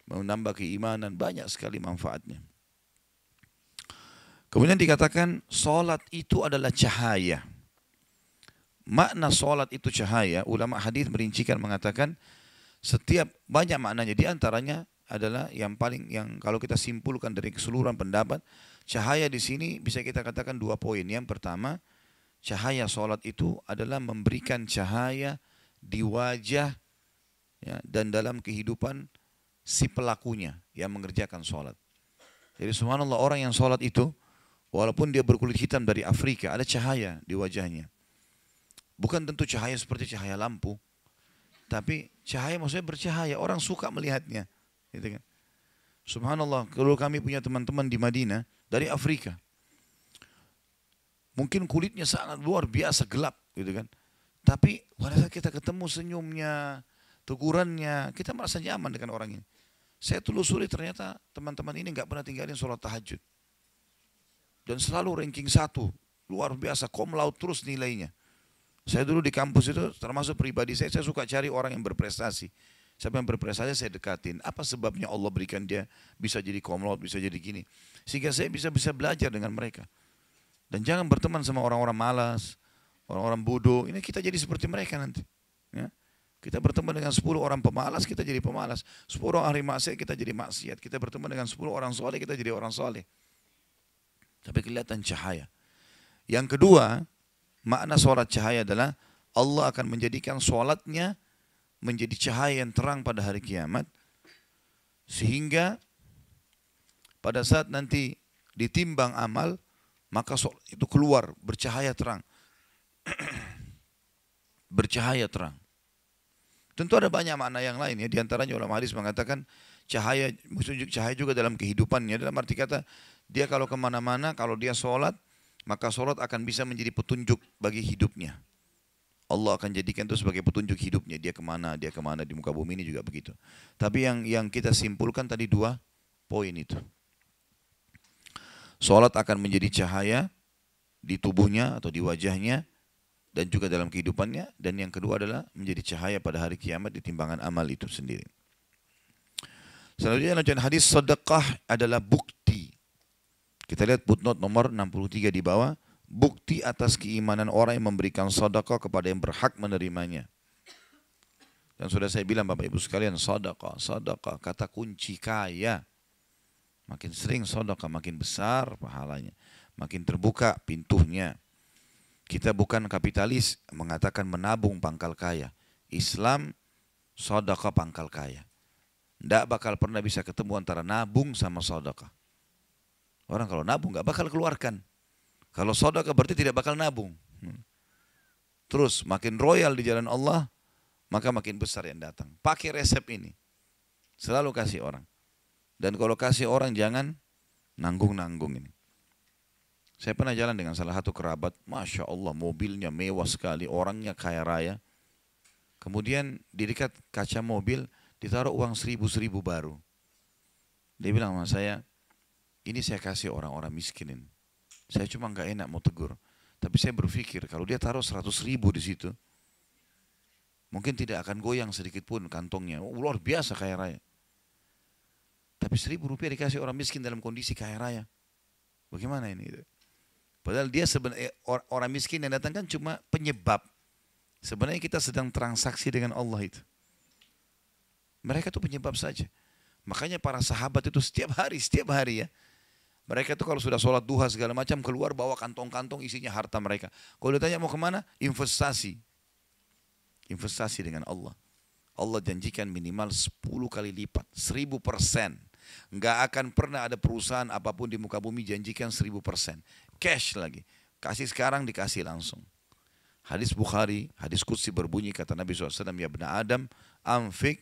Menambah keimanan, banyak sekali manfaatnya. Kemudian dikatakan, solat itu adalah cahaya. Makna solat itu cahaya, ulama hadis merincikan mengatakan, setiap banyak maknanya. Di antaranya adalah yang kalau kita simpulkan dari keseluruhan pendapat, cahaya di sini bisa kita katakan 2 poin. Yang pertama, cahaya solat itu adalah memberikan cahaya di wajah ya, dan dalam kehidupan si pelakunya yang mengerjakan solat. Jadi subhanallah orang yang sholat itu, walaupun dia berkulit hitam dari Afrika, ada cahaya di wajahnya. Bukan tentu cahaya seperti cahaya lampu, tapi cahaya maksudnya bercahaya, orang suka melihatnya. Gitu kan. Subhanallah, kalau kami punya teman-teman di Madinah dari Afrika, mungkin kulitnya sangat luar biasa gelap, gitu kan. Tapi pada saat kita ketemu senyumnya, tegurannya, kita merasa nyaman dengan orang ini. Saya telusuri ternyata teman-teman ini nggak pernah tinggalin sholat tahajud. Dan selalu ranking 1, luar biasa, cum laude terus nilainya. Saya dulu di kampus itu termasuk pribadi saya suka cari orang yang berprestasi. Siapa yang berprestasi saya dekatin. Apa sebabnya Allah berikan dia bisa jadi cum laude, bisa jadi gini. Sehingga saya bisa belajar dengan mereka. Dan jangan berteman sama orang-orang malas, orang-orang bodoh. Ini kita jadi seperti mereka nanti. Ya. Kita berteman dengan 10 orang pemalas, kita jadi pemalas. 10 orang ahli maksiat, kita jadi maksiat. Kita berteman dengan 10 orang soleh, kita jadi orang soleh. Tapi kelihatan cahaya. Yang kedua, makna sholat cahaya adalah Allah akan menjadikan sholatnya menjadi cahaya yang terang pada hari kiamat. Sehingga pada saat nanti ditimbang amal, maka sholat itu keluar bercahaya terang. Bercahaya terang. Tentu ada banyak makna yang lain ya. Di antaranya ulama hadis mengatakan cahaya, maksudnya cahaya juga dalam kehidupannya. Dalam arti kata, dia kalau kemana-mana, kalau dia sholat, maka sholat akan bisa menjadi petunjuk bagi hidupnya. Allah akan jadikan itu sebagai petunjuk hidupnya. Dia kemana di muka bumi ini juga begitu. Tapi yang kita simpulkan tadi 2 poin itu. Sholat akan menjadi cahaya di tubuhnya atau di wajahnya dan juga dalam kehidupannya. Dan yang kedua adalah menjadi cahaya pada hari kiamat di timbangan amal itu sendiri. Selanjutnya lanjutan hadis, sedekah adalah bukti. Kita lihat footnote nomor 63 di bawah. Bukti atas keimanan orang yang memberikan sedekah kepada yang berhak menerimanya. Dan sudah saya bilang Bapak Ibu sekalian, sedekah kata kunci kaya. Makin sering sedekah, makin besar pahalanya. Makin terbuka pintunya. Kita bukan kapitalis mengatakan menabung pangkal kaya. Islam sedekah pangkal kaya. Tidak bakal pernah bisa ketemu antara nabung sama sedekah. Orang kalau nabung nggak bakal keluarkan. Kalau sedekah berarti tidak bakal nabung. Terus makin royal di jalan Allah, maka makin besar yang datang. Pakai resep ini. Selalu kasih orang. Dan kalau kasih orang jangan nanggung-nanggung ini. Saya pernah jalan dengan salah satu kerabat, Masya Allah mobilnya mewah sekali, orangnya kaya raya. Kemudian di dekat kaca mobil ditaruh uang 1.000 baru. Dia bilang sama saya, ini saya kasih orang-orang miskinin. Saya cuma nggak enak mau tegur. Tapi saya berpikir kalau dia taruh 100.000 di situ, mungkin tidak akan goyang sedikit pun kantongnya. Oh, luar biasa kaya raya. Tapi 1.000 rupiah dikasih orang miskin dalam kondisi kaya raya. Bagaimana ini? Padahal dia sebenarnya orang miskin yang datang kan cuma penyebab. Sebenarnya kita sedang transaksi dengan Allah itu. Mereka itu penyebab saja. Makanya para sahabat itu setiap hari ya. Mereka itu kalau sudah sholat duha segala macam keluar bawa kantong-kantong isinya harta mereka. Kalau ditanya mau kemana? Investasi. Investasi dengan Allah. Allah janjikan minimal 10 kali lipat. 1000%. Nggak akan pernah ada perusahaan apapun di muka bumi janjikan 1000%. Cash lagi. Kasih sekarang dikasih langsung. Hadis Bukhari, hadis Qudsi berbunyi kata Nabi SAW, ya bena Adam, amfik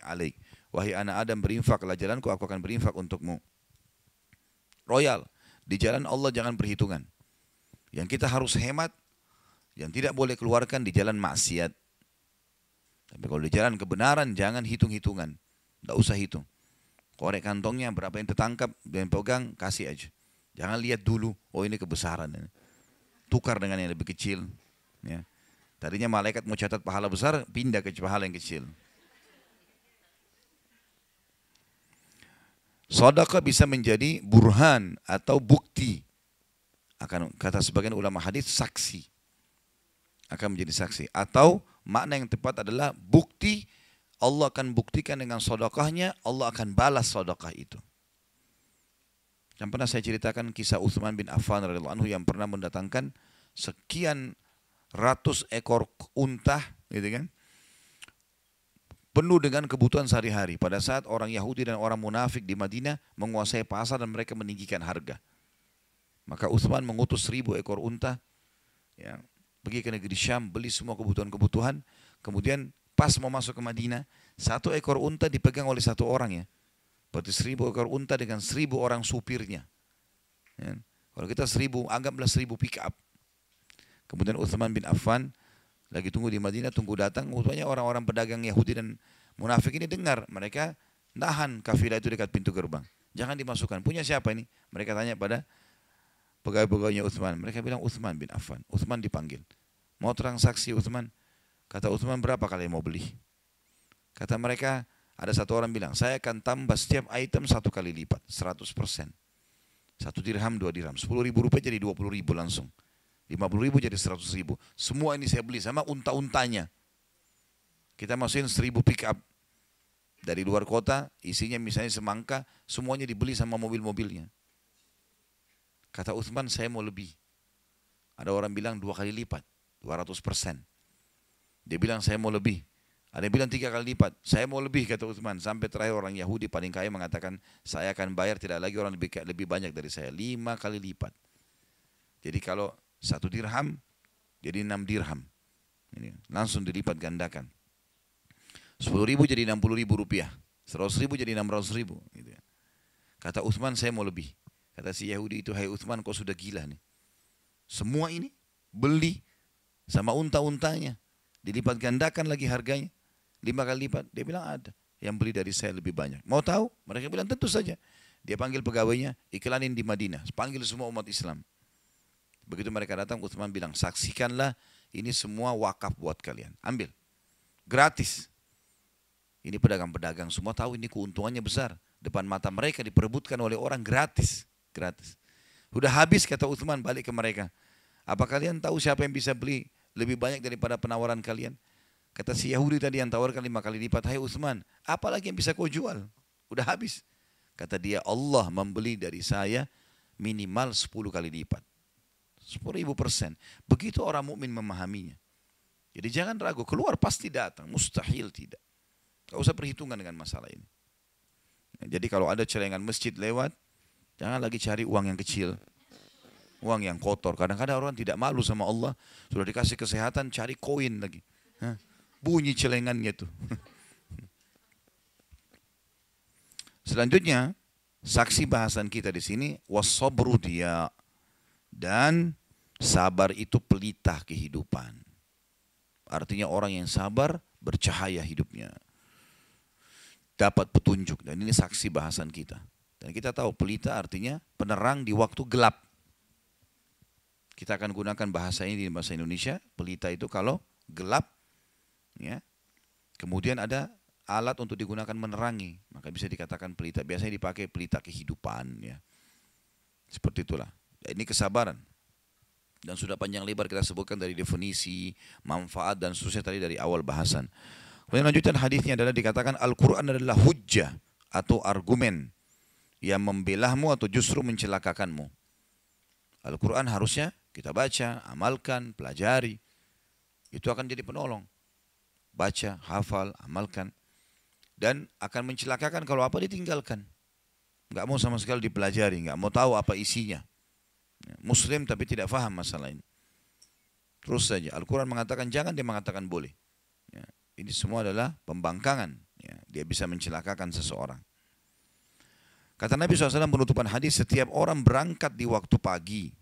alaik. Wahai anak Adam berinfaklah jalanku, aku akan berinfak untukmu. Royal. Di jalan Allah jangan perhitungan. Yang kita harus hemat, yang tidak boleh keluarkan di jalan maksiat. Tapi kalau di jalan kebenaran jangan hitung-hitungan. Tidak usah hitung. Korek kantongnya berapa yang tertangkap, yang pegang, kasih aja. Jangan lihat dulu, oh ini kebesaran. Tukar dengan yang lebih kecil. Ya. Tadinya malaikat mau catat pahala besar, pindah ke pahala yang kecil. Sedekah bisa menjadi burhan atau bukti. Akan kata sebagian ulama hadis saksi. Akan menjadi saksi. Atau makna yang tepat adalah bukti. Allah akan buktikan dengan sedekahnya, Allah akan balas sedekah itu. Yang pernah saya ceritakan kisah Utsman bin Affan radhiyallahu anhu yang pernah mendatangkan sekian ratus ekor unta, gitu kan? penuh dengan kebutuhan sehari-hari. Pada saat orang Yahudi dan orang munafik di Madinah menguasai pasar dan mereka meninggikan harga. Maka Utsman mengutus 1.000 ekor unta, ya, pergi ke negeri Syam, beli semua kebutuhan-kebutuhan. Kemudian pas mau masuk ke Madinah, 1 ekor unta dipegang oleh 1 orang, ya. Berarti 1.000 ekor unta dengan 1.000 orang supirnya. Ya. Kalau kita 1.000, anggaplah 1.000 pick up. Kemudian Utsman bin Affan lagi tunggu di Madinah, tunggu datang. Rupanya orang-orang pedagang Yahudi dan munafik ini dengar. Mereka nahan kafilah itu dekat pintu gerbang. Jangan dimasukkan. Punya siapa ini? Mereka tanya pada pegawai-pegawainya Utsman. Mereka bilang Utsman bin Affan. Utsman dipanggil. Mau transaksi Utsman? Kata Utsman, berapa kalian mau beli? Kata mereka, ada 1 orang bilang, saya akan tambah setiap item 1 kali lipat, 100%. 1 dirham, 2 dirham. 10.000 rupiah jadi 20.000 langsung. 50.000 jadi 100.000. Semua ini saya beli sama unta-untanya. Kita masukin 1.000 pick up dari luar kota, isinya misalnya semangka, semuanya dibeli sama mobil-mobilnya. Kata Utsman, saya mau lebih. Ada orang bilang 2 kali lipat, 200%. Dia bilang saya mau lebih. Ada yang bilang 3 kali lipat. Saya mau lebih, kata Utsman. Sampai terakhir orang Yahudi paling kaya mengatakan, saya akan bayar tidak lagi orang lebih banyak dari saya. 5 kali lipat. Jadi kalau 1 dirham, jadi 6 dirham. Ini, langsung dilipat gandakan. 10.000 jadi 60.000 rupiah. 100.000 jadi 600.000. Gitu ya. Kata Utsman, saya mau lebih. Kata si Yahudi itu, hai Utsman, kau sudah gila nih. Semua ini beli sama unta-untanya. Dilipat gandakan lagi harganya. 5 kali lipat. Dia bilang ada yang beli dari saya lebih banyak. Mau tahu? Mereka bilang tentu saja. Dia panggil pegawainya, iklanin di Madinah. Panggil semua umat Islam. Begitu mereka datang, Utsman bilang, saksikanlah ini semua wakaf buat kalian. Ambil. Gratis. Ini pedagang-pedagang semua tahu ini keuntungannya besar. Depan mata mereka diperebutkan oleh orang gratis. Gratis. Sudah habis, kata Utsman, balik ke mereka. Apa kalian tahu siapa yang bisa beli lebih banyak daripada penawaran kalian? Kata si Yahudi tadi yang tawarkan 5 kali lipat, hai Utsman, apa lagi yang bisa kau jual? Udah habis. Kata dia, Allah membeli dari saya minimal 10 kali lipat. 10.000%. Begitu orang mukmin memahaminya. Jadi jangan ragu, keluar pasti datang, mustahil tidak. Gak usah perhitungan dengan masalah ini. Jadi kalau ada celengan masjid lewat, jangan lagi cari uang yang kecil, uang yang kotor. Kadang-kadang orang tidak malu sama Allah, sudah dikasih kesehatan, cari koin lagi. Bunyi celengannya tuh. Selanjutnya, saksi bahasan kita di sini, was-sabru dia, dan sabar itu pelita kehidupan. Artinya orang yang sabar bercahaya hidupnya, dapat petunjuk, dan ini saksi bahasan kita. Dan kita tahu pelita artinya penerang di waktu gelap. Kita akan gunakan bahasa ini di bahasa Indonesia. Pelita itu kalau gelap, ya. Kemudian ada alat untuk digunakan menerangi, maka bisa dikatakan pelita. Biasanya dipakai pelita kehidupan, ya. Seperti itulah. Ini kesabaran. Dan sudah panjang lebar kita sebutkan dari definisi, manfaat dan seterusnya tadi dari awal bahasan. Kemudian lanjutan hadisnya adalah dikatakan Al-Quran adalah hujjah atau argumen yang membelahmu atau justru mencelakakanmu. Al-Quran harusnya kita baca, amalkan, pelajari. Itu akan jadi penolong. Baca, hafal, amalkan. Dan akan mencelakakan kalau apa ditinggalkan. Nggak mau sama sekali dipelajari, nggak mau tahu apa isinya. Muslim tapi tidak faham masalah ini. Terus saja Al-Quran mengatakan jangan, dia mengatakan boleh. Ya, ini semua adalah pembangkangan. Ya, dia bisa mencelakakan seseorang. Kata Nabi SAW penutupan hadis, setiap orang berangkat di waktu pagi.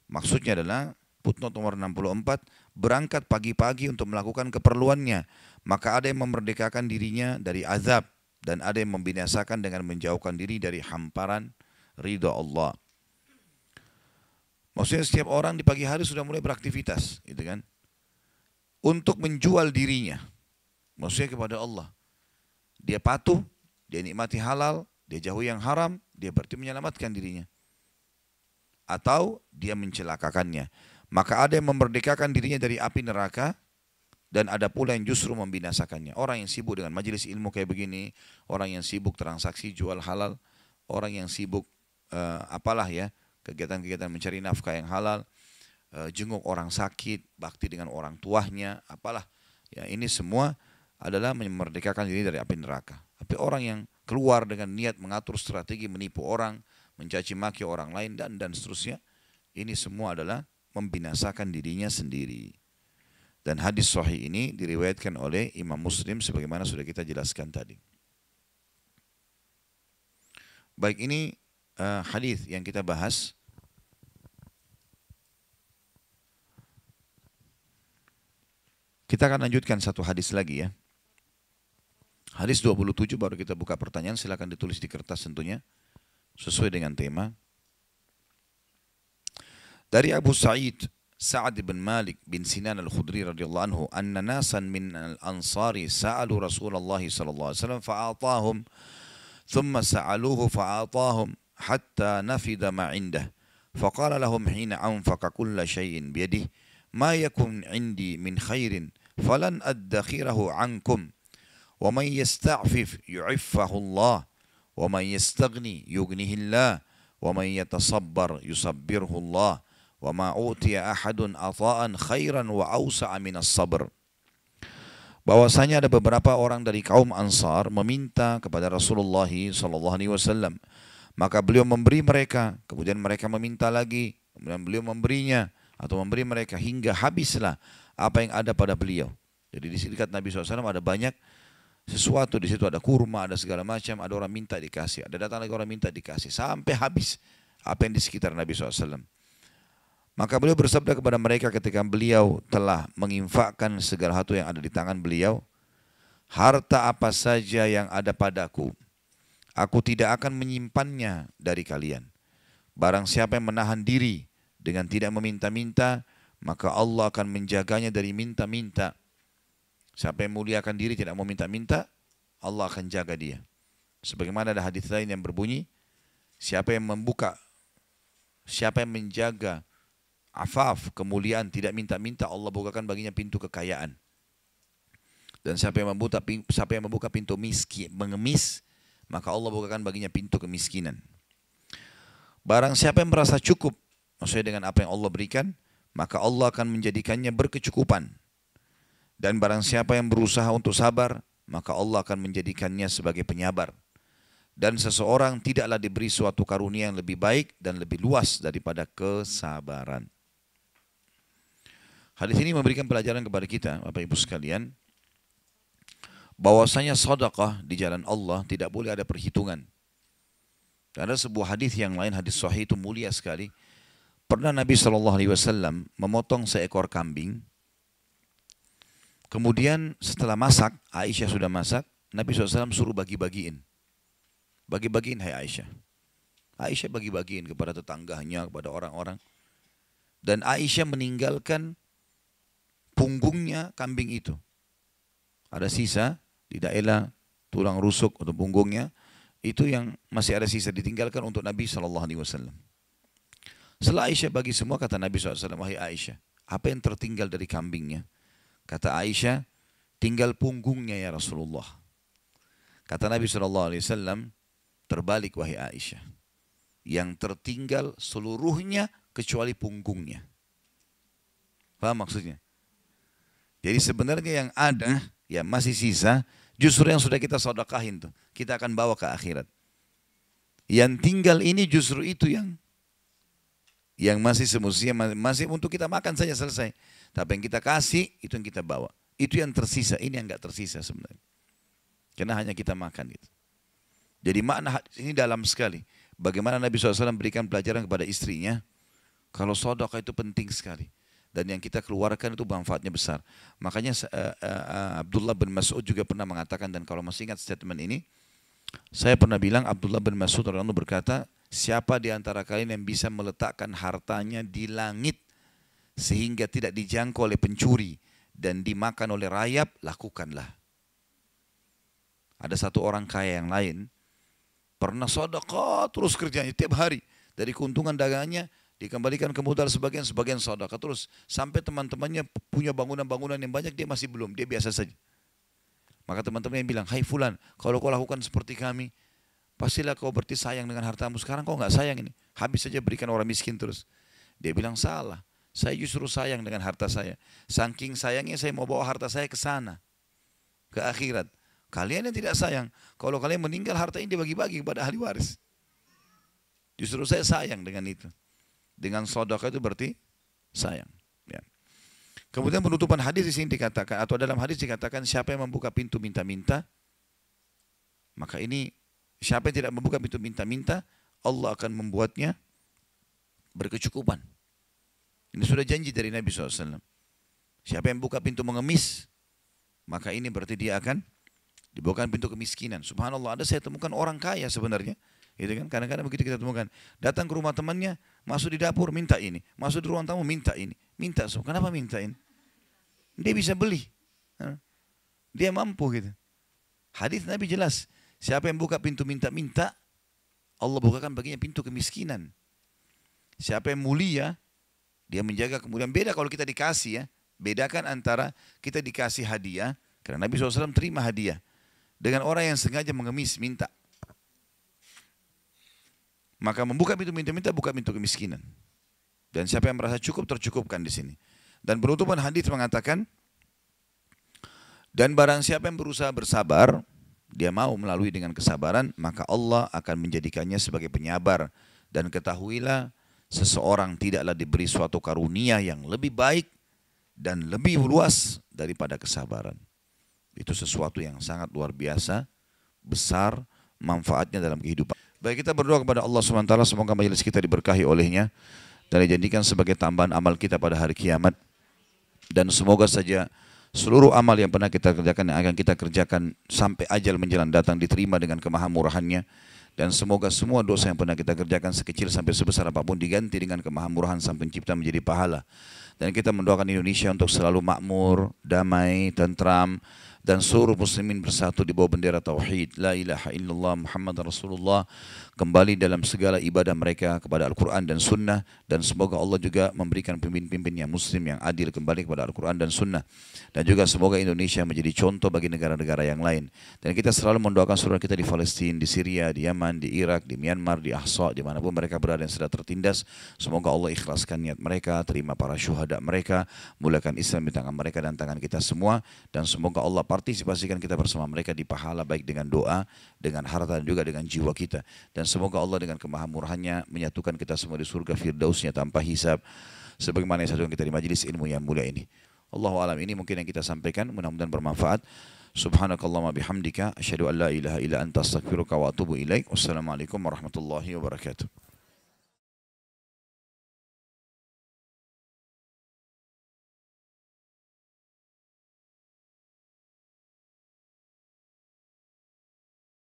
Maksudnya adalah footnote nomor 64, berangkat pagi-pagi untuk melakukan keperluannya. Maka ada yang memerdekakan dirinya dari azab dan ada yang membinasakan dengan menjauhkan diri dari hamparan ridha Allah. Maksudnya setiap orang di pagi hari sudah mulai beraktivitas, gitu kan? Untuk menjual dirinya. Maksudnya kepada Allah. Dia patuh, dia nikmati halal, dia jauhi yang haram, dia berarti menyelamatkan dirinya. Atau dia mencelakakannya. Maka ada yang memerdekakan dirinya dari api neraka, dan ada pula yang justru membinasakannya. Orang yang sibuk dengan majelis ilmu kayak begini, orang yang sibuk transaksi jual halal, orang yang sibuk apalah ya, kegiatan-kegiatan mencari nafkah yang halal, jenguk orang sakit, bakti dengan orang tuanya, apalah. Ya, ini semua adalah memerdekakan diri dari api neraka. Tapi orang yang keluar dengan niat mengatur strategi menipu orang, mencaci maki orang lain dan seterusnya, ini semua adalah membinasakan dirinya sendiri. Dan hadis sahih ini diriwayatkan oleh Imam Muslim sebagaimana sudah kita jelaskan tadi. Baik, ini hadis yang kita bahas. Kita akan lanjutkan satu hadis lagi ya. Hadis 27 baru kita buka pertanyaan, silakan ditulis di kertas tentunya sesuai dengan tema. Dari Abu Sa'id Sa'ad bin Malik bin Sinan al-Khudri radhiyallahu anhu, anna nasan min al-ansari sa'alu Rasulullah sallallahu alaihi wasallam fa'atahum, thumma sa'aluhu fa'atahum hatta nafida ma 'indah. Faqala lahum hina anfaqa kulla shay'in biyadihi ma yakun 'indi min khairin falan addakhirahu 'ankum. ومن يستعفف يعفه الله ومن يستغني يغنيه الله ومن يتصبر يصبره الله وما أوتي أحد عطاء خيرا وأوسع من الصبر. Bahwasanya ada beberapa orang dari kaum Ansar meminta kepada Rasulullah SAW, maka beliau memberi mereka, kemudian mereka meminta lagi, kemudian beliau memberinya atau memberi mereka hingga habislah apa yang ada pada beliau. Jadi di sini Nabi SAW ada banyak sesuatu, di situ ada kurma, ada segala macam, ada orang minta dikasih, ada datang lagi orang minta dikasih, sampai habis apa yang di sekitar Nabi SAW. Maka beliau bersabda kepada mereka ketika beliau telah menginfakkan segala sesuatu yang ada di tangan beliau, harta apa saja yang ada padaku, aku tidak akan menyimpannya dari kalian. Barang siapa yang menahan diri dengan tidak meminta-minta, maka Allah akan menjaganya dari minta-minta. Siapa yang muliakan diri tidak mau minta-minta, Allah akan jaga dia. Sebagaimana ada hadis lain yang berbunyi, siapa yang menjaga afaf, kemuliaan, tidak minta-minta, Allah bukakan baginya pintu kekayaan. Dan siapa yang membuka pintu mengemis, maka Allah bukakan baginya pintu kemiskinan. Barang siapa yang merasa cukup, maksudnya dengan apa yang Allah berikan, maka Allah akan menjadikannya berkecukupan. Dan barang siapa yang berusaha untuk sabar, maka Allah akan menjadikannya sebagai penyabar. Dan seseorang tidaklah diberi suatu karunia yang lebih baik dan lebih luas daripada kesabaran. Hadis ini memberikan pelajaran kepada kita, Bapak Ibu sekalian, bahwasanya sedekah di jalan Allah tidak boleh ada perhitungan. Ada sebuah hadis yang lain, hadis sahih itu mulia sekali. Pernah Nabi SAW memotong seekor kambing. Kemudian setelah masak, Aisyah sudah masak, Nabi SAW suruh bagi-bagiin. Bagi-bagiin, hai Aisyah. Aisyah bagi-bagiin kepada tetangganya, kepada orang-orang. Dan Aisyah meninggalkan punggungnya kambing itu. Ada sisa di daerah tulang rusuk atau punggungnya, itu yang masih ada sisa ditinggalkan untuk Nabi SAW. Setelah Aisyah bagi semua, kata Nabi SAW, wahai Aisyah, apa yang tertinggal dari kambingnya? Kata Aisyah, tinggal punggungnya ya Rasulullah. Kata Nabi SAW, terbalik wahai Aisyah. Yang tertinggal seluruhnya kecuali punggungnya. Paham maksudnya? Jadi sebenarnya yang ada, yang masih sisa, justru yang sudah kita sedekahin tuh. Kita akan bawa ke akhirat. Yang tinggal ini justru itu yang masih semestinya, masih untuk kita makan saja selesai. Tapi yang kita kasih, itu yang kita bawa. Itu yang tersisa, ini yang enggak tersisa sebenarnya. Karena hanya kita makan gitu. Jadi makna ini dalam sekali. Bagaimana Nabi SAW berikan pelajaran kepada istrinya, kalau sedekah itu penting sekali. Dan yang kita keluarkan itu manfaatnya besar. Makanya Abdullah bin Mas'ud juga pernah mengatakan, dan kalau masih ingat statement ini, saya pernah bilang, Abdullah bin Mas'ud berkata, siapa di antara kalian yang bisa meletakkan hartanya di langit, sehingga tidak dijangkau oleh pencuri dan dimakan oleh rayap, lakukanlah. Ada satu orang kaya yang lain, pernah sedekah terus kerjanya tiap hari. Dari keuntungan dagangannya dikembalikan ke modal sebagian sedekah terus. Sampai teman-temannya punya bangunan-bangunan yang banyak, dia masih belum, dia biasa saja. Maka teman-temannya bilang, hai fulan, kalau kau lakukan seperti kami, pastilah kau berarti sayang dengan hartamu. Sekarang kau nggak sayang ini, habis saja berikan orang miskin terus. Dia bilang, salah. Saya justru sayang dengan harta saya. Saking sayangnya saya mau bawa harta saya ke sana. ke akhirat. Kalian yang tidak sayang, kalau kalian meninggal harta ini dibagi-bagi kepada ahli waris. Justru saya sayang dengan itu. Dengan sedekah itu berarti sayang. Ya. Kemudian penutupan hadis di sini dikatakan, atau dalam hadis dikatakan, siapa yang membuka pintu minta-minta, maka ini siapa yang tidak membuka pintu minta-minta, Allah akan membuatnya berkecukupan. Ini sudah janji dari Nabi SAW. Siapa yang buka pintu mengemis, maka ini berarti dia akan dibukakan pintu kemiskinan. Subhanallah, ada saya temukan orang kaya sebenarnya. Gitu kan? Kadang-kadang begitu kita temukan. Datang ke rumah temannya, masuk di dapur, minta ini. Masuk di ruang tamu, minta ini. Minta, so. Kenapa minta ini? Dia bisa beli. Dia mampu gitu. Hadis Nabi jelas. Siapa yang buka pintu minta-minta, Allah bukakan baginya pintu kemiskinan. Siapa yang mulia, dia menjaga kemuliaan. Beda kalau kita dikasih ya. Bedakan antara kita dikasih hadiah, karena Nabi SAW terima hadiah, dengan orang yang sengaja mengemis, minta. Maka membuka pintu minta-minta, buka pintu kemiskinan. Dan siapa yang merasa cukup, tercukupkan di sini. Dan penutupan hadis mengatakan, dan barang siapa yang berusaha bersabar, dia mau melalui dengan kesabaran, maka Allah akan menjadikannya sebagai penyabar. Dan ketahuilah, seseorang tidaklah diberi suatu karunia yang lebih baik dan lebih luas daripada kesabaran. Itu sesuatu yang sangat luar biasa, besar manfaatnya dalam kehidupan. Baik, kita berdoa kepada Allah SWT, semoga majelis kita diberkahi olehnya dan dijadikan sebagai tambahan amal kita pada hari kiamat. Dan semoga saja seluruh amal yang pernah kita kerjakan, yang akan kita kerjakan sampai ajal menjelang datang, diterima dengan kemahamurahannya. Dan semoga semua dosa yang pernah kita kerjakan sekecil sampai sebesar apapun diganti dengan kemahamurahan Sang Pencipta menjadi pahala. Dan kita mendoakan Indonesia untuk selalu makmur, damai, tentram, dan seluruh muslimin bersatu di bawah bendera tauhid, la ilaha illallah Muhammad Rasulullah, kembali dalam segala ibadah mereka kepada Al-Quran dan Sunnah. Dan semoga Allah juga memberikan pemimpin-pemimpin yang muslim, yang adil, kembali kepada Al-Quran dan Sunnah. Dan juga semoga Indonesia menjadi contoh bagi negara-negara yang lain. Dan kita selalu mendoakan saudara kita di Palestina, di Syria, di Yaman, di Irak, di Myanmar, di Ahsa, dimanapun mereka berada yang sedang tertindas. Semoga Allah ikhlaskan niat mereka, terima para syuhada mereka, mulakan Islam di tangan mereka dan tangan kita semua. Dan semoga Allah partisipasikan kita bersama mereka di pahala, baik dengan doa, dengan harta, dan juga dengan jiwa kita. Dan semoga Allah dengan kemahamurahannya menyatukan kita semua di surga firdausnya tanpa hisab, sebagaimana yang satu kita di majelis ilmu yang mulia ini. Allahu a'lam. Ini mungkin yang kita sampaikan, mudah-mudahan bermanfaat. Subhanakallahumma bihamdika asyhadu an la ilaha illa anta astaghfiruka wa atubu ilaik. Wassalamualaikum warahmatullahi wabarakatuh.